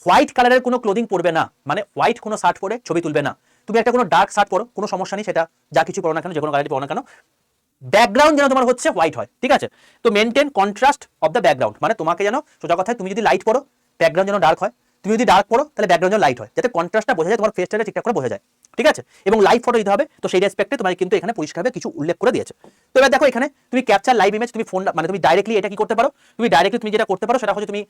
হোয়াইট কালারের কোনো ক্লোদিং পরবে না, মানে হোয়াইট কোনো শার্ট পরে ছবি তুলবে না। তুমি একটা কোনো ডার্ক শার্ট পরো, কোনো সমস্যা নেই, সেটা যা কিছু পরো না কেন, যে কোনো কালারই পরো না কেন, ব্যাকগ্রাউন্ড যেন তোমার হচ্ছে হোয়াইট হয়। ঠিক আছে, তো maintain contrast of the background, মানে তোমাকে যেন সোজা কথায় তুমি যদি লাইট পরো ব্যাকগ্রাউন্ড যেন ডার্ক হয়, তুমি যদি ডার্ক পরো তাহলে ব্যাকগ্রাউন্ড যেন লাইট হয়, যাতে কন্ট্রাস্টটা বোঝা যায়, তোমার ফেসটা ঠিকঠাক করে বোঝা যায়। ঠিক আছে, এবং লাইভ ফটো দিতে হবে, তো সেই রেসপেক্টে তোমার কিন্তু এখানে পরিষ্কারভাবে কিছু উল্লেখ করে দিয়েছে। তো এবার দেখো এখানে তুমি ক্যাপচার লাইভ ইমেজ, তুমি ফোন মানে তুমি ডাইরেক্টলি এটা কি করতে পারো, তুমি ডাইরেক্টলি তুমি যেটা করতে পারো সেটা হচ্ছে তুমি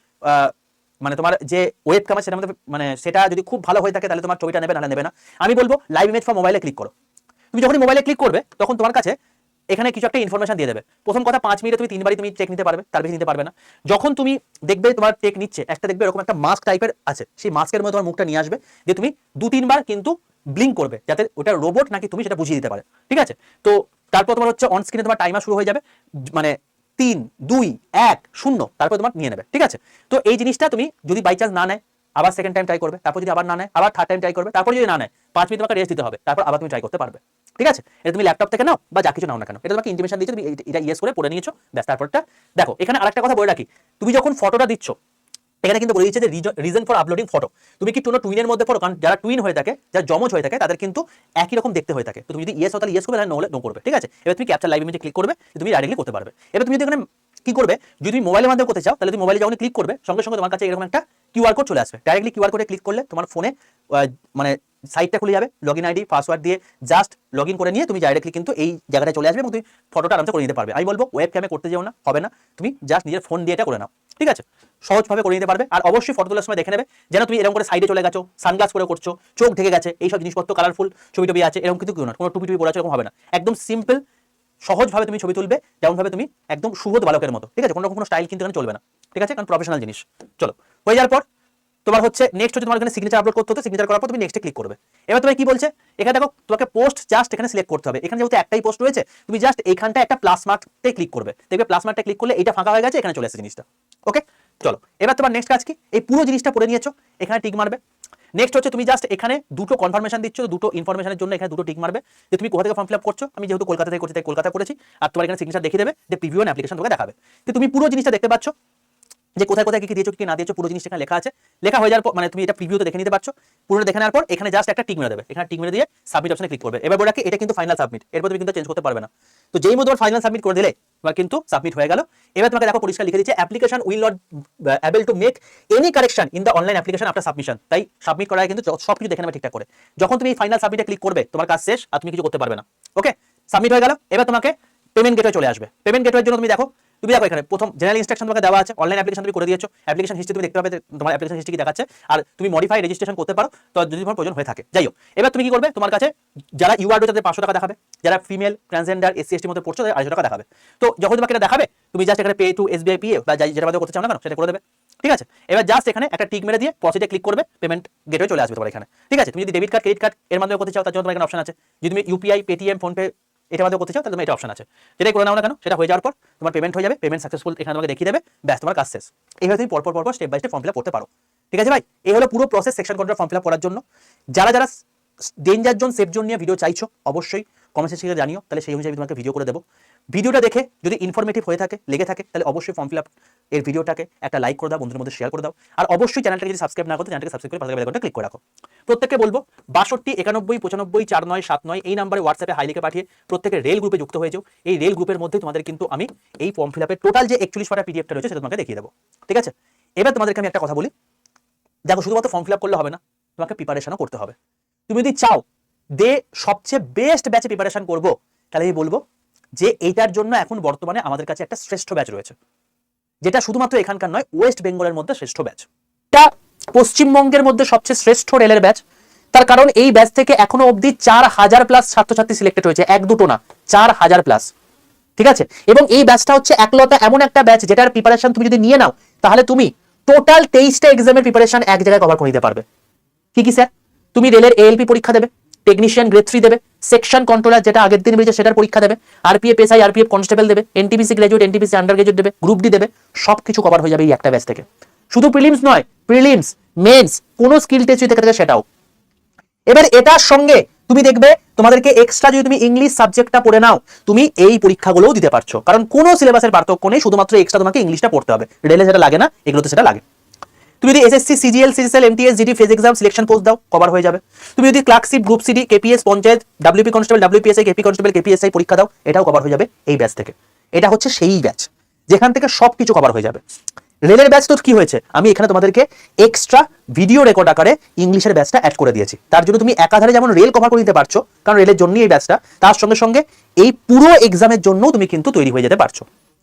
মানে তোমার যে ওয়েব ক্যামেরা সেটার মধ্যে মানে সেটা যদি খুব ভালো হয়ে থাকে তাহলে তোমার ছবিটা নেবে, না নেবে না। আমি বলবো লাইভ ইমেজ ফর মোবাইলে ক্লিক করো। তুমি যখন মোবাইলে ক্লিক করবে তখন তোমার কাছে এখানে কিছু একটা ইনফরমেশন দিয়ে দেবে। প্রথম কথা 5 মিনিটে তুমি 3বারই তুমি চেক নিতে পারবে, তার বেশি নিতে পারবে না। যখন তুমি দেখবে তোমার টেক নিচ্ছে, একটা দেখবে এরকম একটা মাস্ক টাইপের আছে, সেই মাস্কের মধ্যে তোমার মুখটা নিয়ে আসবে, যে তুমি 2-3 বার কিন্তু ব্লিঙ্ক করবে, যাতে ওটা রোবট নাকি তুমি সেটা বুঝিয়ে দিতে পারে। ঠিক আছে, তো তারপর তোমার হচ্ছে অন স্ক্রিনে তোমার টাইমার শুরু হয়ে যাবে, মানে 3, 2, 1, 0, তারপর তোমার নিয়ে নেবে। ঠিক আছে, তো এই জিনিসটা তুমি যদি বাই চান্স না নেয় আবার সেকেন্ড টাইম ট্রাই করবে, তারপর যদি আবার না নেয় আবার থার্ড টাইম ট্রাই করবে, তারপর যদি না নেয় 5 মিনিট তোমাকে রেস্ট দিতে হবে, তারপর আবার তুমি ট্রাই করতে পারবে। ঠিক আছে, এটা তুমি ল্যাপটপ থেকে নাও বা যা কিছু নাও না কেন, এটা তোমাকে ইন্টিমেশন দিয়েছে, তুমি এটা ইয়েস করে পড়ে নিয়েছো, ব্যাস। তারপরটা দেখো এখানে আরেকটা কথা বলে রাখি, তুমি যখন ফটোটা দিচ্ছ এখানে কিন্তু বলে দিচ্ছে যে রিজন ফর আপলোডিং ফটো, তুমি কি কোনো টুইনের মধ্যে ফটো, কারণ যারা টুইন হয়ে থাকে, যারা জমজ হয়ে থাকে তাদের কিন্তু একই রকম দেখতে হয়ে থাকে। তো তুমি যদি ইয়েস হো তাহলে ইয়েস করবে, না হলে নো করবে। ঠিক আছে, এবার তুমি ক্যাপচার লাইভ ইমেজে ক্লিক করবে, তুমি ডাইরেক্টলি করতে পারবে। এবার তুমি যদি এখানে কি করবে, যদি তুমি মোবাইলের মাধ্যমে করতে চাও তাহলে তুমি মোবাইলে যখন ক্লিক করবে সঙ্গে সঙ্গে তোমার কাছে এরকম একটা কিউআর কোড চলে আসবে। ডাইরেক্টলি কিউআর কোডে ক্লিক করলে তোমার ফোনে মানে সাইটটা খুলে যাবে, লগইন আইডি পাসওয়ার্ড দিয়ে জাস্ট লগইন করে নিয়ে তুমি ডাইরেক্টলি কিন্তু এই জায়গাটায় চলে আসবে এবং তুমি ফটোটা আরামসে করে নিতে পারবে। আমি বলবো ওয়েব ক্যামে করতে যেও না, হবে না, তুমি জাস্ট নিজের ফোন দিয়ে এটা করে নাও, ঠিক আছে, সহজভাবে করে নিতে পারবে। আর অবশ্যই ফটো তোলার সময় দেখে নেবে যেন তুমি এরকম করে সাইডে চলে গেছো, সানগ্লাস করে করছো, চোখ ঢেকে গেছে, এইসব জিনিসপত্র কালারফুল ছবি টবি আছে এরকম কিন্তু না, কোনো টুপি টুপি পড়া আছে এরকম হবে না, একদম সিম্পল সহজভাবে তুমি ছবি তুলবে যেমনভাবে তুমি একদম সুবোধ বালকের মতো, ঠিক আছে, কোনো রকম কোনো স্টাইল কিন্তু এখানে চলবে না, ঠিক আছে, কারণ প্রফেশনাল জিনিস। চলো হয়ে যাওয়ার পর তোমার হচ্ছে নেক্সট হচ্ছে তোমার এখানে সিগনেচার আপলোড করতে হতো, সিগনেচার করার পর তুমি নেক্সটে ক্লিক করবে। এবার তুমি কি বলছে এখানে দেখো তোমাকে পোস্ট জাস্ট এখানে সিলেক্ট করতে হবে, এখানে যেহেতু একটাই পোস্ট রয়েছে তুমি জাস্ট এইখানটা একটা প্লাস মার্কতে ক্লিক করবে, দেখবে প্লাস মার্কটা ক্লিক করলে এটা ফাঁকা হয়ে গেছে, এখানে চলে আসে জিনিসটা। ওকে চলো এবার তোমার নেক্সট কাজ কি, এই পুরো জিনিসটা পড়ে নিয়েছো, এখানে টিক মারবে। নেক্সট হচ্ছে তুমি জাস্ট এখানে দুটো কনফার্মেশন দিচ্ছ, দুটো ইনফরমেশনের জন্য এখানে দুটো টিক মারবে যে তুমি কোথা থেকে ফর্ম ফিল আপ করছো। আমি যেহেতু কলকাতা থেকে করছি তাই কলকাতা করেছি, আর তোমার এখানে সিগনেচার দেখিয়ে দেবে যে প্রিভিউ এন্ড অ্যাপ্লিকেশন তোমাকে দেখাবে, যে তুমি পুরো জিনিসটা দেখতে পাচ্ছ যে কোথায় কোথায় কি দিয়েছো কি না দিয়েছো, পুরো জিনিসটা এখানে লেখা আছে। লেখা হয়ে যাওয়ার পর মানে তুমি এটা প্রিভিউতে দেখে নিতে পারছো, পুরো দেখে নেওয়ার পর এখানে জাস্ট একটা টিক মেরে দেবে, এখানে টিক মেরে দিয়ে সাবমিট অপশনে ক্লিক করবে। এবার বলে রাখি এটা কিন্তু ফাইনাল সাবমিট, এরপর তুমি কিন্তু চেঞ্জ করতে পারবে না। তো যেই মতো ফাইনাল সাবমিট করে দিলে তোমার কিন্তু সাবমিট হয়ে গেল। এবার তোমাকে দেখো পরিষ্কার লিখে দিচ্ছে application will not able to make any correction in the online application after submission. তাই সাবমিট করার আগে কিন্তু সবকিছু দেখে নেবে ঠিকঠাক করে। যখন তুমি এই ফাইনাল সাবমিটে ক্লিক করবে তোমার কাজ শেষ, আর তুমি কিছু করতে পারবে না। ওকে সাবমিট হয়ে গেল। এবার তোমাকে পেমেন্ট গেটওয়ে চলে আসবে। পেমেন্ট গেটওয়ের জন্য তুমি দেখো এখানে প্রথম জেনারেল ইনস্ট্রাকশন তোমাকে দেওয়া আছে, অনলাইন অ্যাপ্লিকেশন তুমি করে দিয়েছো, অ্যাপ্লিকেশন হিস্ট্রি তুমি দেখতে পাবে, তোমার অ্যাপ্লিকেশন হিস্ট্রি কি দেখাচ্ছে, আর তুমি মডিফাই রেজিস্ট্রেশন করতে পারো তো যদি তোমার প্রয়োজন হয়ে থাকে। যাই হোক এবার তুমি কি করবে, তোমার কাছে যারা ইউআর রয়েছে তাদের 500 টাকা দেখাবে, যারা ফিমেল ট্রান্সজেন্ডার এসসি এসটির মধ্যে পড়ছো তাদের 250 টাকা দেখাবে। তো যখন তোমাকে এটা দেখাবে তুমি জাস্ট এখানে পে টু এসবিআই পিএ বা যেটা মধ্যে করতে চাও না কেন সেটা করে দেবে, ঠিক আছে। এবার জাস্ট এখানে একটা টিক মেরে দিয়ে প্রসিডে ক্লিক করবে, পেমেন্ট গেটওয়ে চলে আসবে তোমার এখানে, ঠিক আছে। তুমি যদি ডেবিট কার্ড ক্রেডিট কার্ড এর মাধ্যমে করতে চাও তার জন্য তোমার এখানে অপশন আছে, যদি তুমি ইউপিআই পেটিএম ফোনপে এটা মাধ্যমে করতে চাও তাহলে তোমার এটা অপশন আছে, যেটাই করে নাও না কেন সেটা হয়ে যাওয়ার পর তোমার পেমেন্ট হয়ে যাবে, পেমেন্ট সাকসেসফুল এখানে তোমাকে দেখিয়ে দেবে, ব্যাস তোমার কাজ শেষ। এইভাবে তুমি পরপর step by step form fill up করতে পারো, ঠিক আছে ভাই। এই হলো পুরো process section control form fill up করার জন্য। যারা যারা ডেঞ্জার জোন সেফ জোন নিয়ে ভিডিও চাইছো অবশ্যই কমেন্ট সেকশনে জানিও, তাহলে সেই অনুযায়ী তোমাকে ভিডিও করে দেবো। ভিডিওটা দেখে যদি ইনফরমেটিভ হয়ে থাকে লেগে থাকে তাহলে অবশ্যই ফর্ম ফিল আপ এর ভিডিওটাকে একটা লাইক করে দাও, বন্ধুদের মধ্যে শেয়ার করে দাও, আর অবশ্যই চ্যানেলটাকে যদি সাবস্ক্রাইব না করতে চ্যানেলটাকে সাবস্ক্রাইব করে পাশে বেল আইকনটা ক্লিক করে রাখো। প্রত্যেককে বলবো 62 91 95 49 79 এই নাম্বারে হোয়াটসঅ্যাপে হাই লিখে পাঠিয়ে প্রত্যেকে রেল গ্রুপে যুক্ত হয়ে যাও। এই রেল গ্রুপের মধ্যে তোমাদের কিন্তু আমি এই ফর্ম ফিল আপের টোটাল যে 41 পাতা পিডিএফটা রয়েছে সেটা তোমাকে দেখিয়ে দেবো, ঠিক আছে। এবার তোমাদেরকে আমি একটা কথা বলি, দেখো শুধুমাত্র ফর্ম ফিল আপ করলে হবে না, তোমাকে প্রিপারেশনও করতে হবে। তুমি যদি চাও সবচেয়ে বেস্ট ব্যাচে প্রিপারেশন করবো তাহলে আমি বলবো যে এইটার জন্য এখন বর্তমানে আমাদের কাছে একটা শ্রেষ্ঠ ব্যাচ রয়েছে, যেটা শুধুমাত্র এখানকার নয় ওয়েস্ট বেঙ্গলের মধ্যে শ্রেষ্ঠ ব্যাচ। এটা পশ্চিমবঙ্গের মধ্যে সবচেয়ে শ্রেষ্ঠ রেলের ব্যাচ, তার কারণ এই ব্যাচ থেকে এখনো অবধি 4000 প্লাস ছাত্রছাত্রী সিলেক্টেড হয়েছে, এক দুটো না 4000 প্লাস, ঠিক আছে। এবং এই ব্যাচটা হচ্ছে একলতা এমন একটা ব্যাচ যেটার প্রিপারেশন তুমি যদি নিয়ে নাও তাহলে তুমি টোটাল 23টা এক্সামের প্রিপারেশন এক জায়গায় কভার করে নিতে পারবে। কি কি স্যার, তুমি রেলের এএলপি পরীক্ষা দেবে, টেকনিশিয়ান গ্রেড 3 দেবে, সেকশন কন্ট্রোলার যেটা আগের দিন বেরিয়েছে সেটার পরীক্ষা দেবে, আরপিএফ এসআই আরপিএফ কনস্টেবল দেবে, NTPC graduate NTPC under graduate দেবে, গ্রুপ ডি দেবে, সবকিছু কভার হয়ে যাবে এই একটা ব্যাচ থেকে। শুধু প্রিলিমস নয়, প্রিলিমস মেন্স কোন স্কিল টেস্ট যদি থাকে সেটাও। এবার এটার সঙ্গে তুমি দেখবে তোমাদেরকে এক্সট্রা যদি তুমি ইংলিশ সাবজেক্টটা পড়ে নাও তুমি এই পরীক্ষাগুলোও দিতে পারছো, কারণ কোনো সিলেবাসের পার্থক্য নেই, শুধুমাত্র এক্সট্রা তোমাকে ইংলিশটা পড়তে হবে। রেলে যেটা লাগে না এগুলোতে সেটা লাগে। তুমি যদি SSC CGL CGL MTS GD phase exam selection post দাও কভার হয়ে যাবে। তুমি যদি clerkship group CD KPS panchayat WP constable WPSI KP constable KPSI পরীক্ষা দাও এটাও কভার হয়ে যাবে এই ব্যাচ থেকে। এটা হচ্ছে সেই ব্যাচ যেখান থেকে সবকিছু কভার হয়ে যাবে। রেলের ব্যাচ তো কি হয়েছে, আমি এখানে তোমাদেরকে এক্সট্রা ভিডিও রেকর্ড আকারে ইংলিশের ব্যাচটা অ্যাড করে দিয়েছি, তার জন্য তুমি একাধারে যেমন রেল কভার করে নিতে পারছো, কারণ রেলের জন্যই এই ব্যাচটা, তার সঙ্গে সঙ্গে এই পুরো এক্সামের জন্য তুমি কিন্তু তৈরি হয়ে যেতে পারছো।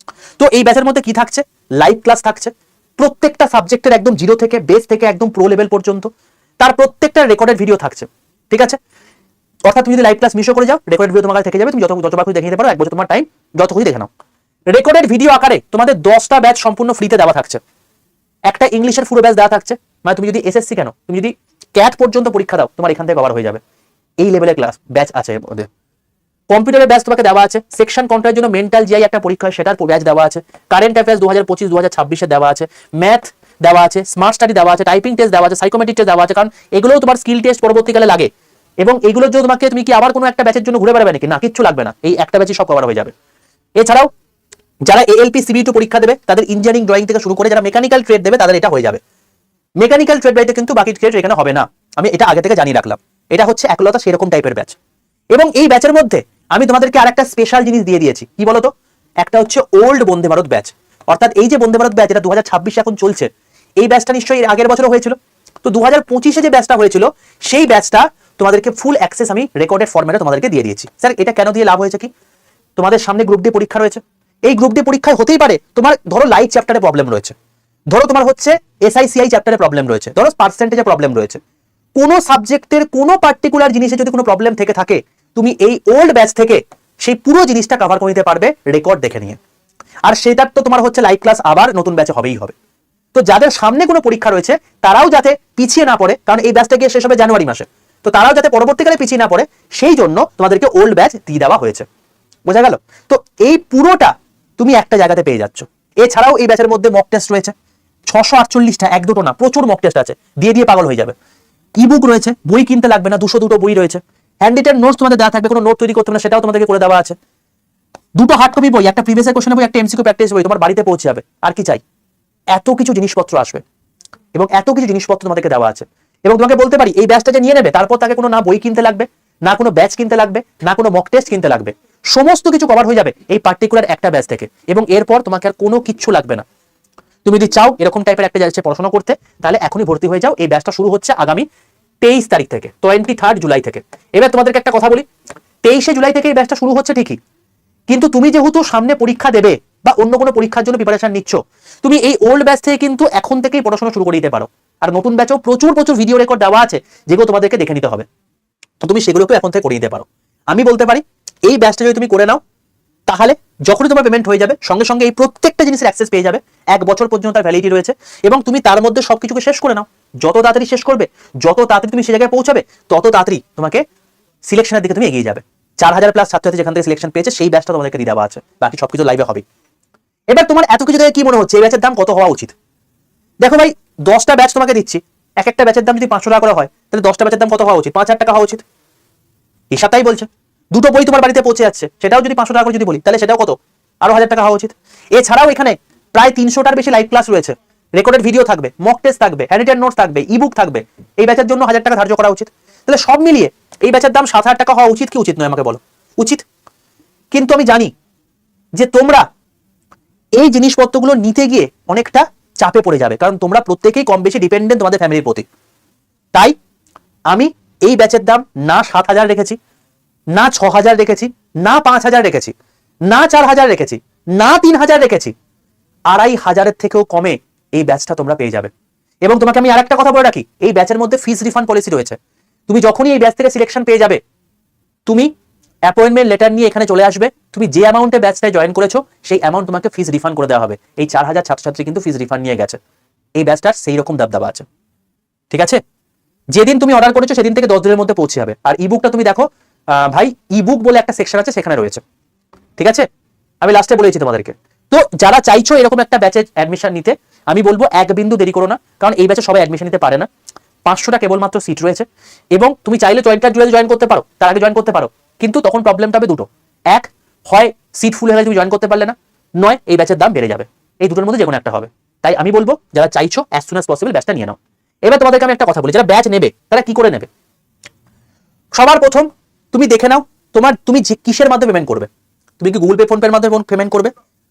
তো এই ব্যাচের মধ্যে কি থাকছে, লাইভ ক্লাস থাকছে প্রত্যেকটা সাবজেক্টের একদম জিরো থেকে বেস থেকে একদম প্রো লেভেল পর্যন্ত, তার প্রত্যেকটা রেকর্ডেড ভিডিও থাকছে, ঠিক আছে। অর্থাৎ তুমি যদি লাইভ ক্লাস মিসও করে যাও রেকর্ডেড ভিডিও তোমার কাছে থেকে যাবে, তুমি যতবার খুশি দেখে নিতে পারো, এক বছর তোমার টাইম যত খুশি দেখে নাও। রেকর্ডেড ভিডিও আকারে তোমাদের 10টা ব্যাচ সম্পূর্ণ ফ্রিতে দেওয়া থাকছে, একটা ইংলিশের পুরো ব্যাচ দেওয়া থাকছে, মানে তুমি যদি এসএসসি কেন তুমি যদি ক্যাট পর্যন্ত পরীক্ষা দাও তোমার এখান থেকে কভার হয়ে যাবে, এই লেভেলের ক্লাস ব্যাচ আছে এর মধ্যে। কম্পিউটারের ব্যাচ তোমাকে দেওয়া আছে, সেকশন কন্ট্রোলের জন্য মেন্টাল জিআই একটা পরীক্ষা সেটার ব্যাচ দেওয়া আছে, কারেন্ট অ্যাফেয়ার্স 2025 2026 দেওয়া আছে, ম্যাথ দেওয়া আছে, স্মার্ট স্টাডি দেওয়া আছে, টাইপিং টেস্ট দেওয়া আছে, সাইকোমেট্রিক টেস্ট দেওয়া আছে, কারণ এগুলোও তোমার স্কিল টেস্ট পরবর্তীকালে লাগে। এবং এগুলোর জন্য তুমি কি আবার কোনো একটা ব্যাচের জন্য ঘুরে বেড়াবে নাকি, না কিচ্ছু লাগবে না, এই একটা ব্যাচই সব কভার হয়ে যাবে। এছাড়াও যারা এএলপি সিবিটি পরীক্ষা দেবে তাদের ইঞ্জিনিয়ারিং ড্রয়িং থেকে শুরু করে যারা মেকানিক্যাল ট্রেড দেবে তাদের এটা হয়ে যাবে। মেকানিক্যাল ট্রেড বাইতে কিন্তু বাকি ট্রেড এখানে হবে না, আমি এটা আগে থেকে জানিয়ে রাখলাম। এটা হচ্ছে একলতা সেরকম টাইপের ব্যাচ। এবং এই ব্যাচের মধ্যে আমি তোমাদেরকে আরেকটা স্পেশাল জিনিস দিয়ে দিয়েছি, কি বলতো, একটা হচ্ছে ওল্ড বন্দে ভারত ব্যাচ। অর্থাৎ এই যে বন্দে ভারত ব্যাচ, এটা 2026 এখন চলছে, এই ব্যাচটা নিশ্চয়ই এর আগের বছরও হয়েছিল। তো 2025-এ যে ব্যাচটা হয়েছিল সেই ব্যাচটা তোমাদেরকে ফুল অ্যাক্সেস আমি রেকর্ডেড ফরম্যাটে তোমাদেরকে দিয়ে দিয়েছি। স্যার এটা কেন দিয়ে লাভ হয়েছে কি? তোমাদের সামনে গ্রুপ ডি পরীক্ষা রয়েছে, এই গ্রুপ ডি পরীক্ষায় হতেই পারে তোমার ধরো লাইট চ্যাপ্টারে প্রবলেম রয়েছে, ধরো তোমার হচ্ছে এসআইসিআই চ্যাপ্টারে প্রবলেম রয়েছে, ধরো পার্সেন্টেজে প্রবলেম রয়েছে, কোনো সাবজেক্টের কোনো পার্টিকুলার জিনিসে যদি কোনো প্রবলেম থেকে থাকে, তুমি এই ওল্ড ব্যাচ থেকে সেই পুরো জিনিসটা কভার করে নিতে পারবে রেকর্ড দেখে নিয়ে। আর সেটার তো তোমার হচ্ছে লাইভ ক্লাস আবার নতুন ব্যাচে হবেই হবে। তো যাদের সামনে কোনো পরীক্ষা রয়েছে তারাও যাতে পিছিয়ে না পড়ে, কারণ এই ব্যাচটা গিয়ে শেষ হবে জানুয়ারি মাসে, তো তারাও যাতে পরবর্তীকালে পিছিয়ে না পড়ে সেই জন্য তোমাদেরকে ওল্ড ব্যাচ দিয়ে দেওয়া হয়েছে। বোঝা গেল? তো এই পুরোটা তুমি একটা জায়গাতে পেয়ে যাচ্ছ। এছাড়াও এই ব্যাচের মধ্যে মক টেস্ট রয়েছে 648টা, এক দুটো না, প্রচুর মক টেস্ট আছে, দিয়ে দিয়ে পাগল হয়ে যাবে। ইবুক রয়েছে, বই কিনতে লাগবে না, 202 বই রয়েছে। হ্যান্ড রিটেন নোটস তোমাদের দেওয়া থাকবে, কোনো নোট তৈরি করতে হবে না, সেটাও তোমাদেরকে করে দেওয়া আছে। দুটো হার্ড কপি বই, একটা প্রিভিয়াস কোশ্চেন বই, একটা এমসিকিউ প্র্যাকটিস বই তোমার বাড়িতে পৌঁছে যাবে। আর কি চাই? এত কিছু জিনিসপত্র আসবে এবং এত কিছু জিনিসপত্র তোমাদেরকে দেওয়া আছে। এবং তোমাকে বলতে পারি এই ব্যাচটা যে নিয়ে নেবে, তারপর তাকে কোনো না বই কিনতে লাগবে, না কোনো ব্যাচ কিনতে লাগবে, না কোনো মক টেস্ট কিনতে লাগবে, সমস্ত কিছু কভার হয়ে যাবে এই পার্টিকুলার একটা ব্যাচ থেকে। এবং এরপর তোমাকে আর কোনো কিচ্ছু লাগবে না। তুমি যদি চাও এরকম টাইপের একটা যাচ্ছে পড়াশোনা করতে, তাহলে এখনই ভর্তি হয়ে যাও। এই ব্যাচটা শুরু হচ্ছে আগামী 23 তারিখ থেকে, 23 জুলাই থেকে। এবার তোমাদেরকে একটা কথা বলি, 23 জুলাই থেকে এই ব্যাচটা শুরু হচ্ছে ঠিকই, কিন্তু তুমি যেহেতু সামনে পরীক্ষা দেবে বা অন্য কোনো পরীক্ষার জন্য প্রিপারেশন নিচ্ছ, তুমি এই ওল্ড ব্যাচ থেকে কিন্তু এখন থেকেই পড়াশোনা শুরু করে দিতে পারো। আর নতুন ব্যাচেও প্রচুর প্রচুর ভিডিও রেকর্ড দেওয়া আছে, যেগুলো তোমাদেরকে দেখে নিতে হবে। তো তুমি সেগুলোকে এখন থেকে করে নিতে পারো। আমি বলতে পারি এই ব্যাচটা যদি তুমি করে নাও, তাহলে যখনই তোমার পেমেন্ট হয়ে যাবে সঙ্গে সঙ্গে এই প্রত্যেকটা জিনিসের অ্যাক্সেস পেয়ে যাবে। 1 বছর পর্যন্ত তার ভ্যালিডিটি রয়েছে এবং তুমি তার মধ্যে সবকিছুকে শেষ করে নাও। যত তাড়াতাড়ি শেষ করবে, যত তাড়াতাড়ি তুমি সে জায়গায় পৌঁছাবে, তত তাড়াতাড়ি তোমাকে সিলেকশনের দিকে তুমি এগিয়ে যাবে। 4000+ ছাত্রছাত্রী যেখান থেকে সিলেকশন পেয়েছে সেই ব্যাচটা তোমাদেরকে দিয়ে দেওয়া আছে, বাকি সবকিছু লাইভে হবে। এবার তোমার এত কিছু দেখে কি মনে হচ্ছে এই ব্যাচের দাম কত হওয়া উচিত? দেখো ভাই, 10টা ব্যাচ তোমাকে দিচ্ছি, এক একটা ব্যাচের দাম যদি 500 টাকা করে হয়, তাহলে 10টা ব্যাচের দাম কত হওয়া উচিত? 5000 টাকা হওয়া উচিত। হিসাবটাই বলছে। দুটো বই তোমার বাড়িতে পৌঁছে যাচ্ছে, সেটাও যদি 500 টাকা করে যদি বলি, তাহলে সেটাও কত? আরো 1000 টাকা হওয়া উচিত। এছাড়াও এখানে প্রায় 300টার বেশি লাইভ ক্লাস রয়েছে, রেকর্ডেড ভিডিও থাকবে, মক টেস্ট থাকবে, হ্যান্ড রিটেন নোটস থাকবে, ইবুক থাকবে। এই ব্যাচের জন্য 1000 টাকা ধার্য করা উচিত। তাহলে সব মিলিয়ে এই ব্যাচের দাম 7000 টাকা হওয়া উচিত কি উচিত নয়? আমাকে বলো। উচিত। কিন্তু আমি জানি যে তোমরা এই জিনিসপত্রগুলো নিতে গিয়ে অনেকটা চাপে পড়ে যাবে, কারণ তোমরা প্রত্যেকেই কম বেশি ডিপেন্ডেন্ট তোমাদের ফ্যামিলির প্রতি। তাই আমি এই ব্যাচের দাম না 7000 রেখেছি, না 6000 রেখেছি, না 5000 রেখেছি, না 4000 রেখেছি, না 3000 রেখেছি, 2500-এর থেকেও কমে এই ব্যাচটা তোমরা পেয়ে যাবে। এবং তোমাকে আমি আরেকটা কথা বলে রাখি, এই ব্যাচের মধ্যে ফিস রিফান্ড পলিসি রয়েছে। তুমি যখনই এই ব্যাচ থেকে সিলেকশন পেয়ে যাবে, তুমি অ্যাপয়েন্টমেন্ট লেটার নিয়ে এখানে চলে আসবে, তুমি যে অ্যামাউন্টে ব্যাচটায় জয়েন করেছো সেই অ্যামাউন্ট তোমাকে ফিস রিফান্ড করে দেওয়া হবে। এই 4000 ছাত্রছাত্রী কিন্তু ফিস রিফান্ড নিয়ে গেছে। এই ব্যাচটার সেই রকম দাবদাবা আছে। ঠিক আছে? যেদিন তুমি অর্ডার করেছো সেদিন থেকে 10 দিনের মধ্যে পৌঁছে যাবে। আর ইবুকটা তুমি দেখো ভাই, ইবুক বলে একটা সেকশন আছে, সেখানে রয়েছে। ঠিক আছে? আমি লাস্টে বলেছি তোমাদেরকে। তো যারা চাইছো এরকম একটা ব্যাচে অ্যাডমিশন নিতে, আমি বলবো এক বিন্দু দেরি করো না, কারণ এই ব্যাচে সবাই অ্যাডমিশন নিতে পারে না। 500টা কেবলমাত্র সিট রয়েছে এবং তুমি চাইলে 24 জুলাই জয়েন করতে পারো, তার আগে জয়েন করতে পারো, কিন্তু তখন প্রবলেমটা হবে দুটো। এক, হয় সিট ফুল হয়ে গেলে তুমি জয়েন করতে পারলে না, নয় এই ব্যাচের দাম বেড়ে যাবে। এই দুটোর মধ্যে যে কোনো একটা হবে। তাই আমি বলবো যারা চাইছো অ্যাজ সুন অ্যাজ পসিবল ব্যাচটা নিয়ে নাও। এবার তোমাদেরকে আমি একটা কথা বলি, যারা ব্যাচ নেবে তারা কি করে নেবে? সবার প্রথম তুমি দেখে নাও তুমি যে কিসের মাধ্যমে পেমেন্ট করবে। তুমি কি গুগল পে ফোন পের মাধ্যমে পেমেন্ট করবে?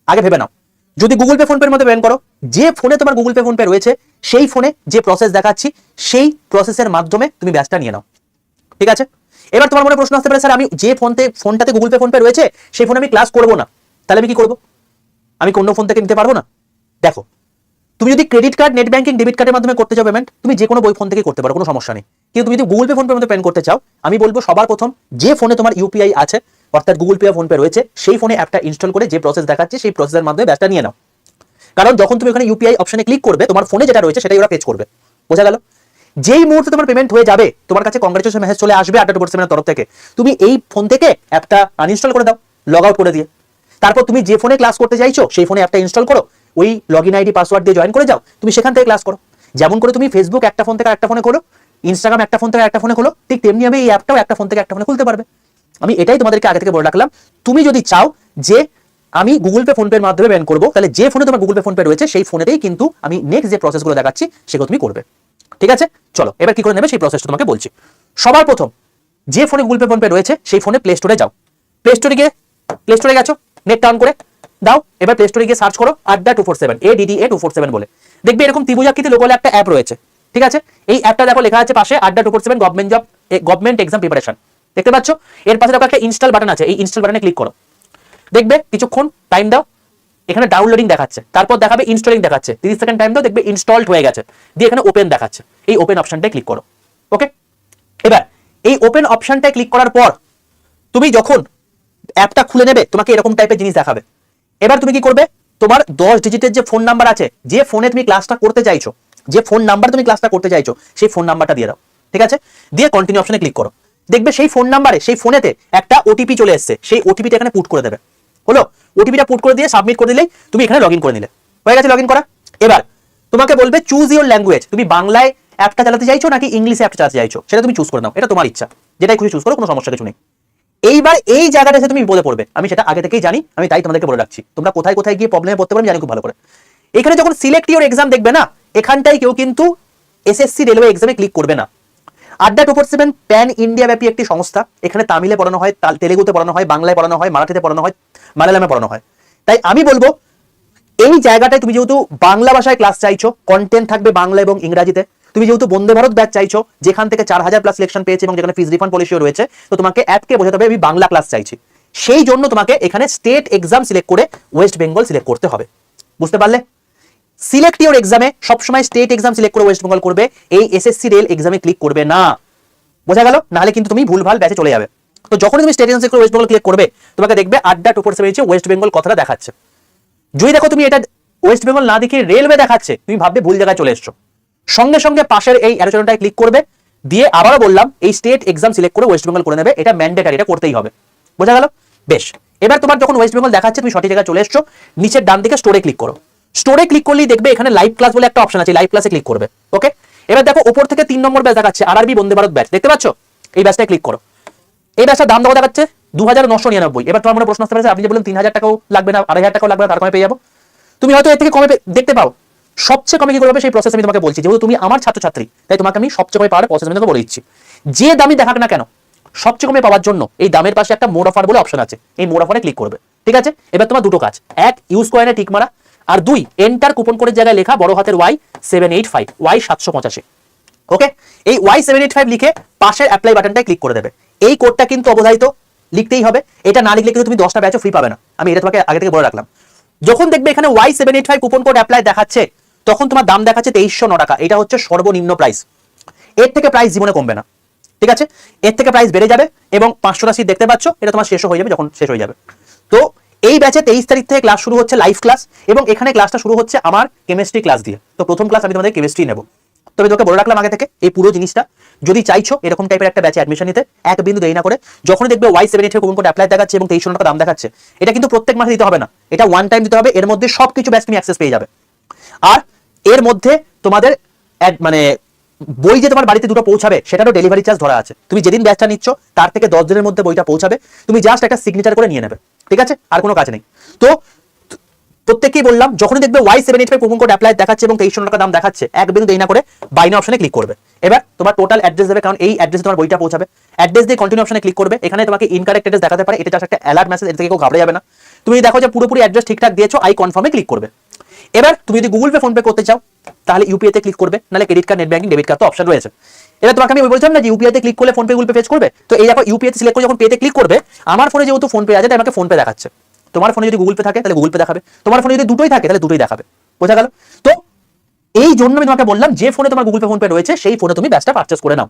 আগে ভেবে নাও। যদি গুগল পে ফোন পের মধ্যে পেমেন্ট করো, যে ফোনে তোমার গুগল পে ফোন পে রয়েছে সেই ফোনে যে প্রসেস দেখাচ্ছি সেই প্রসেসের মাধ্যমে তুমি ব্যাচটা নিয়ে নাও। ঠিক আছে? এবার তোমার মনে প্রশ্ন আসতে পারে, স্যার আমি যে ফোনটাতে গুগল পে ফোন পে রয়েছে সেই ফোনে আমি ক্লাস করবো না, তাহলে আমি কি করবো? আমি কোন ফোন থেকে নিতে পারবো না? দেখো, তুমি যদি credit card, net banking, debit কার্ডের মাধ্যমে করতে চাও পেমেন্ট, তুমি যে কোনো বই ফোন থেকে করতে পারো, কোনো সমস্যা নেই। কিন্তু তুমি যদি গুগল পে ফোন পের মধ্যে পেমেন্ট করতে চাও, আমি বলবো সবার প্রথম যে ফোনে তোমার ইউপিআই আছে, অর্থাৎ গুগল পে ফোন পে রয়েছে, সেই ফোনে অ্যাপটা ইনস্টল করে যে প্রসেস দেখাচ্ছে সেই প্রসেসের মাধ্যমে ব্যাচটা নিয়ে নাও। কারণ যখন তুমি ওখানে ইউপিআই অপশনে ক্লিক করবে, তোমার ফোনে যেটা রয়েছে সেটাই ওরা পেজ করবে। বোঝা গেল? যেই মুহূর্তে তোমার পেমেন্ট হয়ে যাবে, তোমার কাছে কংগ্রেচুলেশন মেসেজ চলে আসবে আড্ডা সেমিনার তরফ থেকে। তুমি এই ফোন থেকে অ্যাপটা আনইনস্টল করে দাও, লগ আউট করে দিয়ে। তারপর তুমি যে ফোনে ক্লাস করতে চাইছো সেই ফোনে অ্যাপটা ইনস্টল করো, ওই লগইন আইডি পাসওয়ার্ড দিয়ে জয়েন করে যাও, তুমি সেখান থেকে ক্লাস করো। যেমন করে তুমি ফেসবুক একটা ফোন থেকে একটা ফোনে খোলো, ইনস্টাগ্রাম একটা ফোন থেকে একটা ফোনে খোলো, ঠিক তেমনি আমি এই অ্যাপটাও একটা ফোন থেকে একটা ফোনে খুলতে পারবে। আমি এটাই তোমাদেরকে আগে থেকে বলে রাখলাম। তুমি যদি চাও যে আমি গুগল পে ফোন পের মাধ্যমে পেমেন্ট করবো, তাহলে যে ফোনে তোমার গুগল পে ফোন পে রয়েছে সেই ফোনেতেই কিন্তু আমি নেক্সট যে প্রসেসগুলো দেখাচ্ছি সেগুলো তুমি করবে। ঠিক আছে? চলো এবার কি করে নেবে সেই প্রসেসটা তোমাকে বলছি। সবার প্রথম যে ফোনে গুগল পে ফোন পে রয়েছে সেই ফোনে প্লে স্টোরে যাও। প্লে স্টোরে গেছো, নেট অন করে দাও, এবার প্লে স্টোরে গিয়ে সার্চ করো আড্ডা 247 ADDA 247 বলে, দেখবে এরকম ত্রিভুজাকৃতি লোগো একটা অ্যাপ রয়েছে, ঠিক আছে? এই অ্যাপটা দেখো লেখা আছে পাশে আড্ডা 247 গভর্নমেন্ট এক্সাম প্রিপারেশন, দেখতে পাচ্ছ? এর পাশে দেখো একটা ইনস্টল বাটন আছে, এই ইনস্টল বাটনে ক্লিক করো, দেখবে কিছুক্ষণ টাইম দাও, এখানে ডাউনলোডিং দেখাচ্ছে, তারপর দেখাবে ইনস্টলিং দেখাচ্ছে, 30 সেকেন্ড টাইম দাও, দেখবে ইনস্টলড হয়ে গেছে, দিয়ে এখানে ওপেন দেখাচ্ছে, এই ওপেন অপশনটায় ক্লিক করো। ওকে, এবার এই ওপেন অপশনটায় ক্লিক করার পর তুমি যখন অ্যাপটা খুলে নেবে তোমাকে এরকম টাইপের জিনিস দেখাবে। এবার তুমি কি করবে, তোমার 10 ডিজিটের যে ফোন নাম্বার আছে, যে ফোনে তুমি ক্লাসটা করতে চাইছো, যে ফোন নাম্বার তুমি ক্লাসটা করতে চাইছো, সেই ফোন নাম্বারটা দিয়ে দাও, ঠিক আছে? দিয়ে কন্টিনিউ অপশনে ক্লিক করো, দেখবে সেই ফোন নাম্বারে, সেই ফোনেতে একটা ওটিপি চলে এসেছে, সেই ওটিপিটা এখানে পুট করে দেবে। হলো, ওটিপিটা পুট করে দিয়ে সাবমিট করে দিলেই তুমি এখানে লগইন করে নিলে, হয়ে গেছে লগইন করা। এবার তোমাকে বলবে চুজ ইওর ল্যাঙ্গুয়েজ, তুমি বাংলায় অ্যাপটা চালাতে চাইছো নাকি ইংলিশে অ্যাপটা চালাতে চাইছো, সেটা তুমি চুজ করে নাও, এটা তোমার ইচ্ছা, যেটাই খুশি চুজ করো, কোনো সমস্যা কিছু নেই। এইবার এই জায়গাটা এসে তুমি বিপদে পড়বে, আমি সেটা আগে থেকেই জানি, আমি তাই তোমাদেরকে বলে রাখছি, তোমরা কোথায় কোথায় গিয়ে প্রবলেমে পড়তে পারবে জানি খুব ভালো করে। এখানে যখন সিলেক্ট ইওর এক্সাম দেখবে না, এখানটাই কেউ কিন্তু এসএসসি রেলওয়ে এক্সামে ক্লিক করবে না। আড্ডা 247 প্যান ইন্ডিয়া ব্যাপী একটি সংস্থা, এখানে তামিলে পড়ানো হয়, তেলেগুতে পড়ানো হয়, বাংলায় পড়ানো হয়, মারাঠিতে পড়ানো হয়, মালায়ালামে পড়ানো হয়। তাই আমি বলবো এই জায়গাটায় তুমি যেহেতু বাংলা ভাষায় ক্লাস চাইছো, কন্টেন্ট থাকবে বাংলা এবং ইংরাজিতে, তুমি যেহেতু বন্দে ভারত ব্যাচ চাইছো, যেখান থেকে 4000 প্লাস সিলেকশন পেয়েছে এবং যেখানে ফিজ রিফান্ড পলিসিও রয়েছে, তো তোমাকে অ্যাপকে বোঝাতে হবে আমি বাংলা ক্লাস চাইছি, সেই জন্য তোমাকে এখানে স্টেট এক্সাম সিলেক্ট করে ওয়েস্ট বেঙ্গল সিলেক্ট করতে হবে। বুঝতে পারলে? সিলেক্ট ইওর এক্সামে সবসময় স্টেট এক্সাম সিলেক্ট করে ওয়েস্ট বেঙ্গল করবে, এই এসএসসি রেল এক্সামে ক্লিক করবে না, বোঝা গেল? নাহলে কিন্তু তুমি ভুলভাল ব্যাচে চলে যাবে। তো যখন তুমি স্টেট এক্সাম সিলেক্ট করে ওয়েস্ট বেঙ্গল ক্লিক করবে, তোমাকে দেখবে আড্ডা 247 ওয়েস্ট বেঙ্গল কথাটা দেখাচ্ছে। যদি দেখো তুমি এটা ওয়েস্ট বেঙ্গল না দেখিয়ে রেলওয়ে দেখাচ্ছে, তুমি ভাববে ভুল জায়গায় চলে এসছো, সঙ্গে সঙ্গে পাশের এই অ্যারোটায় ক্লিক করবে, দিয়ে আবারও বললাম এই স্টেট এক্সাম সিলেক্ট করে ওয়েস্ট বেঙ্গল করে নেবে, এটা ম্যান্ডেটারি, এটা করতেই হবে। বোঝা গেল? বেশ, এবার তোমার যখন ওয়েস্ট বেঙ্গল দেখাচ্ছে তুমি সঠিক জায়গায় চলে এসছো, নিচের ডান দিকে স্টোরে ক্লিক করো, স্টোরে ক্লিক করলেই দেখবে এখানে লাইভ ক্লাস বলে একটা অপশন আছে, লাইভ ক্লাসে ক্লিক করবে। ওকে, এবার দেখো উপর থেকে 3 নম্বর ব্যাচ দেখাচ্ছে, আরআরবি বন্দে ভারত ব্যাচ, দেখতে পাচ্ছ? এই ব্যাচটায় ক্লিক করো, এই ব্যাচটার দাম দেখো দেখাচ্ছে 2999। এবার তোমার মনে প্রশ্ন আসতে পারে আপনি যে বললেন 3000 টাকাও লাগবে না, 2500 টাকাও লাগবে না, তার কমে পেয়ে যাবো, তুমি হয়তো এর থেকে কমে দেখতে পাও। সবচেয়ে কমে কি করবে সেই প্রসেস আমি তোমাকে বলছি, যেহেতু তুমি আমার ছাত্রছাত্রী তাই তোমাকে আমি সবচেয়ে কমে পাওয়ার প্রসেস আমি তোমাকে বলে দিচ্ছি। যে দামি দেখাক না কেন, সবচেয়ে কমে পাওয়ার জন্য এই দামের পাশে একটা মোড অফার বলে অপশন আছে, এই মোড অফারে ক্লিক করবে, ঠিক আছে? এবার তোমার দুটো কাজ, এক ইউজ কয়েনে টিক মারা, আর 2 এন্টার কুপন কোডের জায়গায় লেখা বড় হাতের Y785 Y785। ওকে, এই Y785 লিখে পাশের অ্যাপ্লাই বাটনটায় ক্লিক করে দেবে। এই কোডটা কিন্তু অবধারিত, লিখতেই হবে, এটা না লিখলে কিন্তু তুমি 10টা ব্যাচও ফ্রি পাবে না, আমি এটা তোমাকে আগে থেকে বলে রাখলাম। যখন দেখবে এখানে Y785 কুপন কোড অ্যাপ্লাই দেখাচ্ছে, তখন তোমার দাম দেখাচ্ছে 2309 টাকা, এটা হচ্ছে সর্বনিম্ন প্রাইস, এর থেকে প্রাইস জীবনে কমবে না, ঠিক আছে? এর থেকে প্রাইস বেড়ে যাবে এবং 500টা সিট দেখতে পাচ্ছ, এটা তোমার শেষও হয়ে যাবে যখন শেষ হয়ে যাবে। তো এই ব্যাচে 23 তারিখ থেকে ক্লাস শুরু হচ্ছে, লাইভ ক্লাস, এবং এখানে ক্লাসটা শুরু হচ্ছে আমার কেমিস্ট্রি ক্লাস দিয়ে। তো প্রথম ক্লাস আমি তোমাদের কেমিস্ট্রি নেব, তবে তোকে বলে রাখলাম আগে থেকে এই পুরো জিনিসটা, যদি চাইছো এরকম টাইপের একটা ব্যাচে অ্যাডমিশন নিতে, এক বিন্দু দেরি না করে যখনই দেখবে Y785 কুপন কোড অ্যাপ্লাই দেখাচ্ছে এবং 2300 টাকা দাম দেখাচ্ছে, এটা কিন্তু প্রত্যেক মাসে দিতে হবে না, এটা ওয়ান টাইম দিতে হবে, এর মধ্যে সবকিছু ব্যাচ তুমি অ্যাক্সেস পেয়ে যাবে। আর এর মধ্যে তোমাদের মানে বই যে তোমার বাড়িতে দুটো পৌঁছাবে সেটারও ডেলিভারি চার্জ ধরা আছে, তুমি যেদিন ব্যাচটা নিচ্ছ তার থেকে 10 দিনের মধ্যে বইটা পৌঁছাবে, তুমি জাস্ট একটা সিগনেচার করে নিয়ে নেবে, ঠিক আছে? আর কোনো কাজ নেই। তো প্রত্যেককেই বললাম যখনই দেখবে Y785 কুপন কোড অ্যাপ্লাই দেখাচ্ছে এবং 2300 টাকা দাম দেখাচ্ছে, এক বিন্দু দেরি না করে বাই নাও অপশনে ক্লিক করবে। এবার তোমার টোটাল অ্যাড্রেস দেবে, কারণ এই অ্যাড্রেসে তোমার বইটা পৌঁছাবে, অ্যাড্রেস দিয়ে কন্টিনিউ অপশনে ক্লিক করবে। এখানে তোমাকে ইনকারেক্ট অ্যাড্রেস দেখাতে পারে, এটা জাস্ট একটা অ্যালার্ট মেসেজ, এর থেকে কেউ ঘাবড়ে যাবে না। তুমি দেখো যে পুরোপুরি অ্যাড্রেস ঠিকঠাক দিয়েছো, আই কনফার্মে ক্লিক করবে। এবার তুমি যদি গুগল পে ফোন পে করতে চাও তাহলে ইউপিআই তে ক্লিক করবে, নাহলে credit card, net banking, debit card তো অপশন রয়েছে। এবার তোমাকে আমি বলছিলাম না যে ইউপিআই তে ক্লিক করলে phone pay Google pay fetch করবে, তো এই দেখো ইউপিআই তে সিলেক্ট করে যখন পে তে ক্লিক করবে, আমার ফোনে যেহেতু ফোন পে আছে তাই আমাকে ফোন পে দেখাচ্ছে, তোমার ফোনে যদি গুগল পে থাকে তাহলে গুগল পে দেখাবে, তোমার ফোনে যদি দুটোই থাকে তাহলে দুটোই দেখাবে। বোঝা গেল? তো এই জন্য আমি তোমাকে বললাম যে ফোনে তোমার গুগল পে ফোন পে রয়েছে সেই ফোনে তুমি ব্যাচটা পারচেজ করে নাও।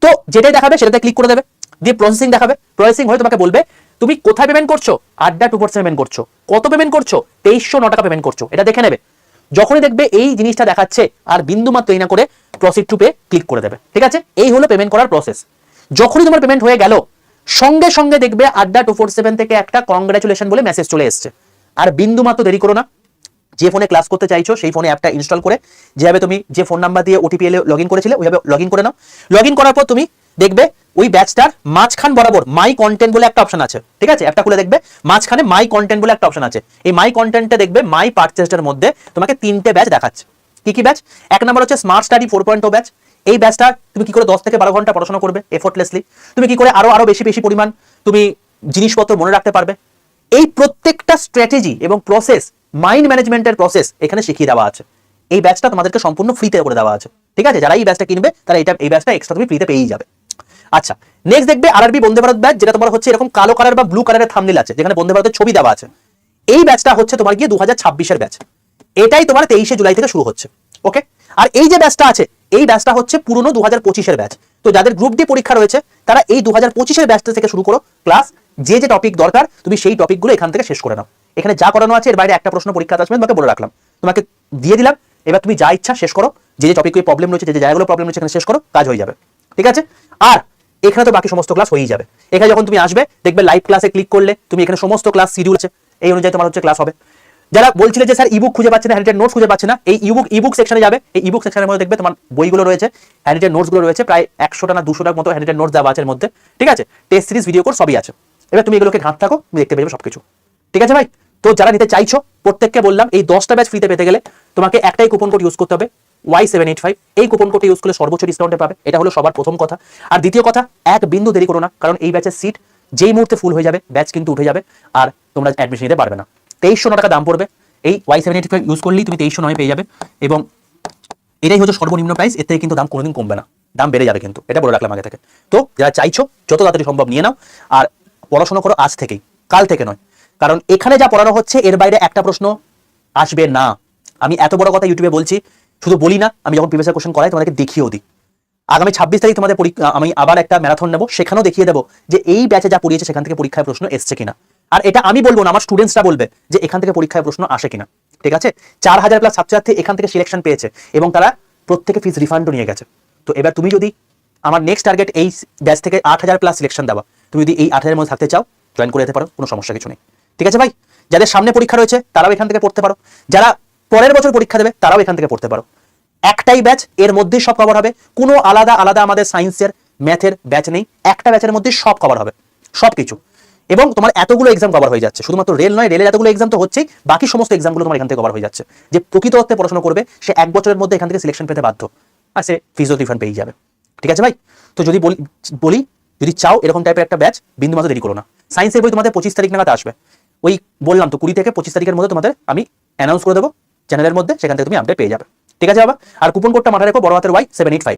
তো যেটাই দেখাবে সেটাতে ক্লিক করে দেবে, দিয়ে প্রসেসিং দেখাবে, প্রসেসিং হয়ে তোমাকে বলবে তুমি কোথায় পেমেন্ট করছো, আড্ডা 2% পেমেন্ট করছো, কত পেমেন্ট করছো, 2309 টাকা পেমেন্ট করছো, এটা দেখে নেবে। যখনই দেখবে এই জিনিসটা দেখাচ্ছে আর বিন্দু মাত্র এই না করে প্রসিড টু পে ক্লিক করে দেবে, ঠিক আছে? এই হলো পেমেন্ট করার প্রসেস। যখনই তোমার পেমেন্ট হয়ে গেল সঙ্গে সঙ্গে দেখবে আড্ডা 247 থেকে একটা কংগ্রাচুলেশন বলে মেসেজ চলে এসছে। আর বিন্দু মাত্র দেরি করো না, যে ফোনে ক্লাস করতে চাইছো সেই ফোনে অ্যাপটা ইনস্টল করে যেভাবে তুমি যে ফোন নাম্বার দিয়ে ওটিপি এলে লগইন করেছিলে ওইভাবে লগইন করে নাও। লগইন করার পর তুমি দেখবে ওই ব্যাচটার মাঝখান বরাবর মাই কন্টেন্ট বলে একটা অপশন আছে, ঠিক আছে? অ্যাপটা খুলে দেখবে মাঝখানে মাই কন্টেন্ট বলে একটা অপশন আছে, এই মাই কন্টেন্টে দেখবে মাই পারচেজটার মধ্যে তোমাকে 3টে ব্যাচ দেখাচ্ছে। কি কি ব্যাচ? এক নম্বর হচ্ছে স্মার্ট স্টাডি 4.0 ব্যাচ। এই ব্যাচটা তুমি কি করে 10 থেকে 12 ঘন্টা পড়াশোনা করবে এফোর্টলেসলি, তুমি কি করে আরো বেশি পরিমাণ তুমি জিনিসপত্র মনে রাখতে পারবে, এই প্রত্যেকটা স্ট্র্যাটেজি এবং প্রসেস, মাইন্ড ম্যানেজমেন্টের প্রসেস এখানে শিখিয়ে দেওয়া আছে। এই ব্যাচটা তোমাদেরকে সম্পূর্ণ ফ্রিতে করে দেওয়া আছে, ঠিক আছে? যারা এই ব্যাচটা কিনবে তারা এই ব্যাচটা এক্সট্রা তুমি ফ্রিতে পেয়েই যাবে। আচ্ছা, নেক্সট দেখবে আরআরবি বন্দে ভারত ব্যাচ, যেটা তোমার হচ্ছে এরকম কালো কালার বা ব্লু কালারের থাম্বনেল আছে, যেখানে বন্দে ভারতের ছবি দেওয়া আছে। এই ব্যাচটা হচ্ছে তোমার গিয়ে 2026 ব্যাচ, এটাই তোমার 23 জুলাই থেকে শুরু হচ্ছে। ওকে, আর এই যে ব্যাচটা আছে, এই ব্যাচটা হচ্ছে পুরনো 2025 ব্যাচ। তো যাদের গ্রুপ ডি পরীক্ষা রয়েছে তারা এই 2025 ব্যাচটা থেকে শুরু করো ক্লাস। যে যে টপিক দরকার তুমি সেই টপিকগুলো এখান থেকে শেষ করে নাও। এখানে যা করানো আছে এর বাইরে একটা প্রশ্ন পরীক্ষাতে আসবে, তোমাকে বলে রাখলাম, তোমাকে দিয়ে দিলাম। এবার তুমি যা ইচ্ছা শেষ করো, যে যে টপিকে প্রবলেম রয়েছে, যে যে জায়গাগুলো প্রবলেম রয়েছে এখানে শেষ করো, কাজ হয়ে যাবে, ঠিক আছে? আর এখানে তো বাকি সমস্ত ক্লাস হয়েই যাবে। এখানে যখন তুমি আসবে দেখবে লাইভ ক্লাসে ক্লিক করলে তুমি এখানে সমস্ত ক্লাস শিডিউল আছে, এই অনুযায়ী তোমার হচ্ছে ক্লাস হবে। যারা বলছিলে যে স্যার ইবুক খুঁজে পাচ্ছে না, হ্যান্ডরিটেন নোটস খুঁজে পাচ্ছে না, এই ইবুক সেকশনে যাবে। এই ইবুক সেকশনের মধ্যে দেখবে তোমার বইগুলো রয়েছে, হ্যান্ডরিটেন নোটস গুলো রয়েছে, প্রায় 100টা না 200টার মতো হ্যান্ডরিটেন নোটস দেওয়া আছে এর মধ্যে, ঠিক আছে? টেস্ট সিরিজ, ভিডিও কোর্স সবই আছে। এবার তুমি এগুলোকে ঘাঁট থাকো, তুমি দেখতে পেয়ে যাবে সবকিছু, ঠিক আছে ভাই? তো যারা নিতে চাইছো প্রত্যেককে বললাম, এই 10টা ব্যাচ ফ্রিতে পেতে গেলে তোমাকে একটাই কুপন কোড ইউজ করতে হবে, Y785। এই কুপন কোডটি ইউজ করলে সর্বোচ্চ ডিসকাউন্টে পাবে, এটা হলো সবার প্রথম কথা। আর দ্বিতীয় কথা, এক বিন্দু দেরি করো না, কারণ এই ব্যাচের সিট যেই মুহূর্তে ফুল হয়ে যাবে ব্যাচ কিন্তু উঠে যাবে, আর তোমরা অ্যাডমিশন নিতে পারবে না। 2309 টাকা দাম পড়বে। এই Y785 ইউজ করলেই তুমি 2309 পেয়ে যাবে, এবং এটাই হচ্ছে সর্বনিম্ন প্রাইস। এর থেকে কিন্তু দাম কোনোদিন কমবে না, দাম বেড়ে যাবে কিন্তু, এটা বলে রাখলাম আগে থেকে। তো যারা চাইছো যত তাড়াতাড়ি সম্ভব নিয়ে নাও, আর পড়াশোনা করো আজ থেকেই, কাল থেকে নয়। কারণ এখানে যা পড়ানো হচ্ছে এর বাইরে একটা প্রশ্ন আসবে না। আমি এত বড় কথা ইউটিউবে বলছি, শুধু বলি না, আমি যখন প্রিভিয়াস কোশ্চেন করাই তোমাদেরকে দেখিয়েও দিই। আগামী 26 তারিখ তোমাদের আমি আবার একটা ম্যারাথন নেবো, সেখানেও দেখিয়ে দেবো যে এই ব্যাচে যা পড়িয়েছে সেখান থেকে পরীক্ষায় প্রশ্ন এসছে কিনা। আর এটা আমি বলবো না, আমার স্টুডেন্টসরা বলবে যে এখান থেকে পরীক্ষায় প্রশ্ন আসে কিনা, ঠিক আছে? 4000+ ছাত্রছাত্রী এখান থেকে সিলেকশন পেয়েছে, এবং তারা প্রত্যেকে ফিস রিফান্ডও নিয়ে গেছে। তো এবার তুমি যদি, আমার নেক্সট টার্গেট এই ব্যাচ থেকে 8000+ সিলেকশন দেওয়া, তুমি যদি এই 8000-এর মধ্যে থাকতে চাও জয়েন করে যেতে পারো, কোনো সমস্যা কিছু নেই, ঠিক আছে ভাই? যাদের সামনে পরীক্ষা রয়েছে তারাও এখান থেকে পড়তে পারো, যারা পরের বছর পরীক্ষা দেবে তারাও এখান থেকে পড়তে পারো। একটাই ব্যাচ, এর মধ্যেই সব কভার হবে, কোনো আলাদা আলাদা আমাদের সায়েন্সের ম্যাথের ব্যাচ নেই, একটা ব্যাচের মধ্যে সব কভার হবে, সবকিছু। এবং তোমার এতগুলো এক্সাম কভার হয়ে যাচ্ছে, শুধুমাত্র রেল নয়, রেলের এতগুলো এক্সাম তো হচ্ছেই, বাকি সমস্ত এক্সামগুলো তোমার এখান থেকে কভার হয়ে যাচ্ছে। যে প্রকৃত অর্থে পড়াশোনা করবে সে 1 বছরের মধ্যে এখান থেকে সিলেকশন পেতে বাধ্য, আর সে ফিজও রিফান্ড পেয়ে যাবে, ঠিক আছে ভাই? তো যদি বলি যদি চাও এরকম টাইপের একটা ব্যাচ, বিন্দু মাত্র দেরি করো না। সায়েন্সের বই তোমাদের 25 তারিখ নাগাদ আসবে, ওই বললাম তো 20 থেকে 25 তারিখের মধ্যে তোমাদের আমি অ্যানাউন্স করে দেবো চ্যানেলের মধ্যে, সেখান থেকে তুমি আপডেট পেয়ে যাবে, ঠিক আছে বাবা? আর কুপন কোডটা মাথায় রেখো, বড় হাতের Y785।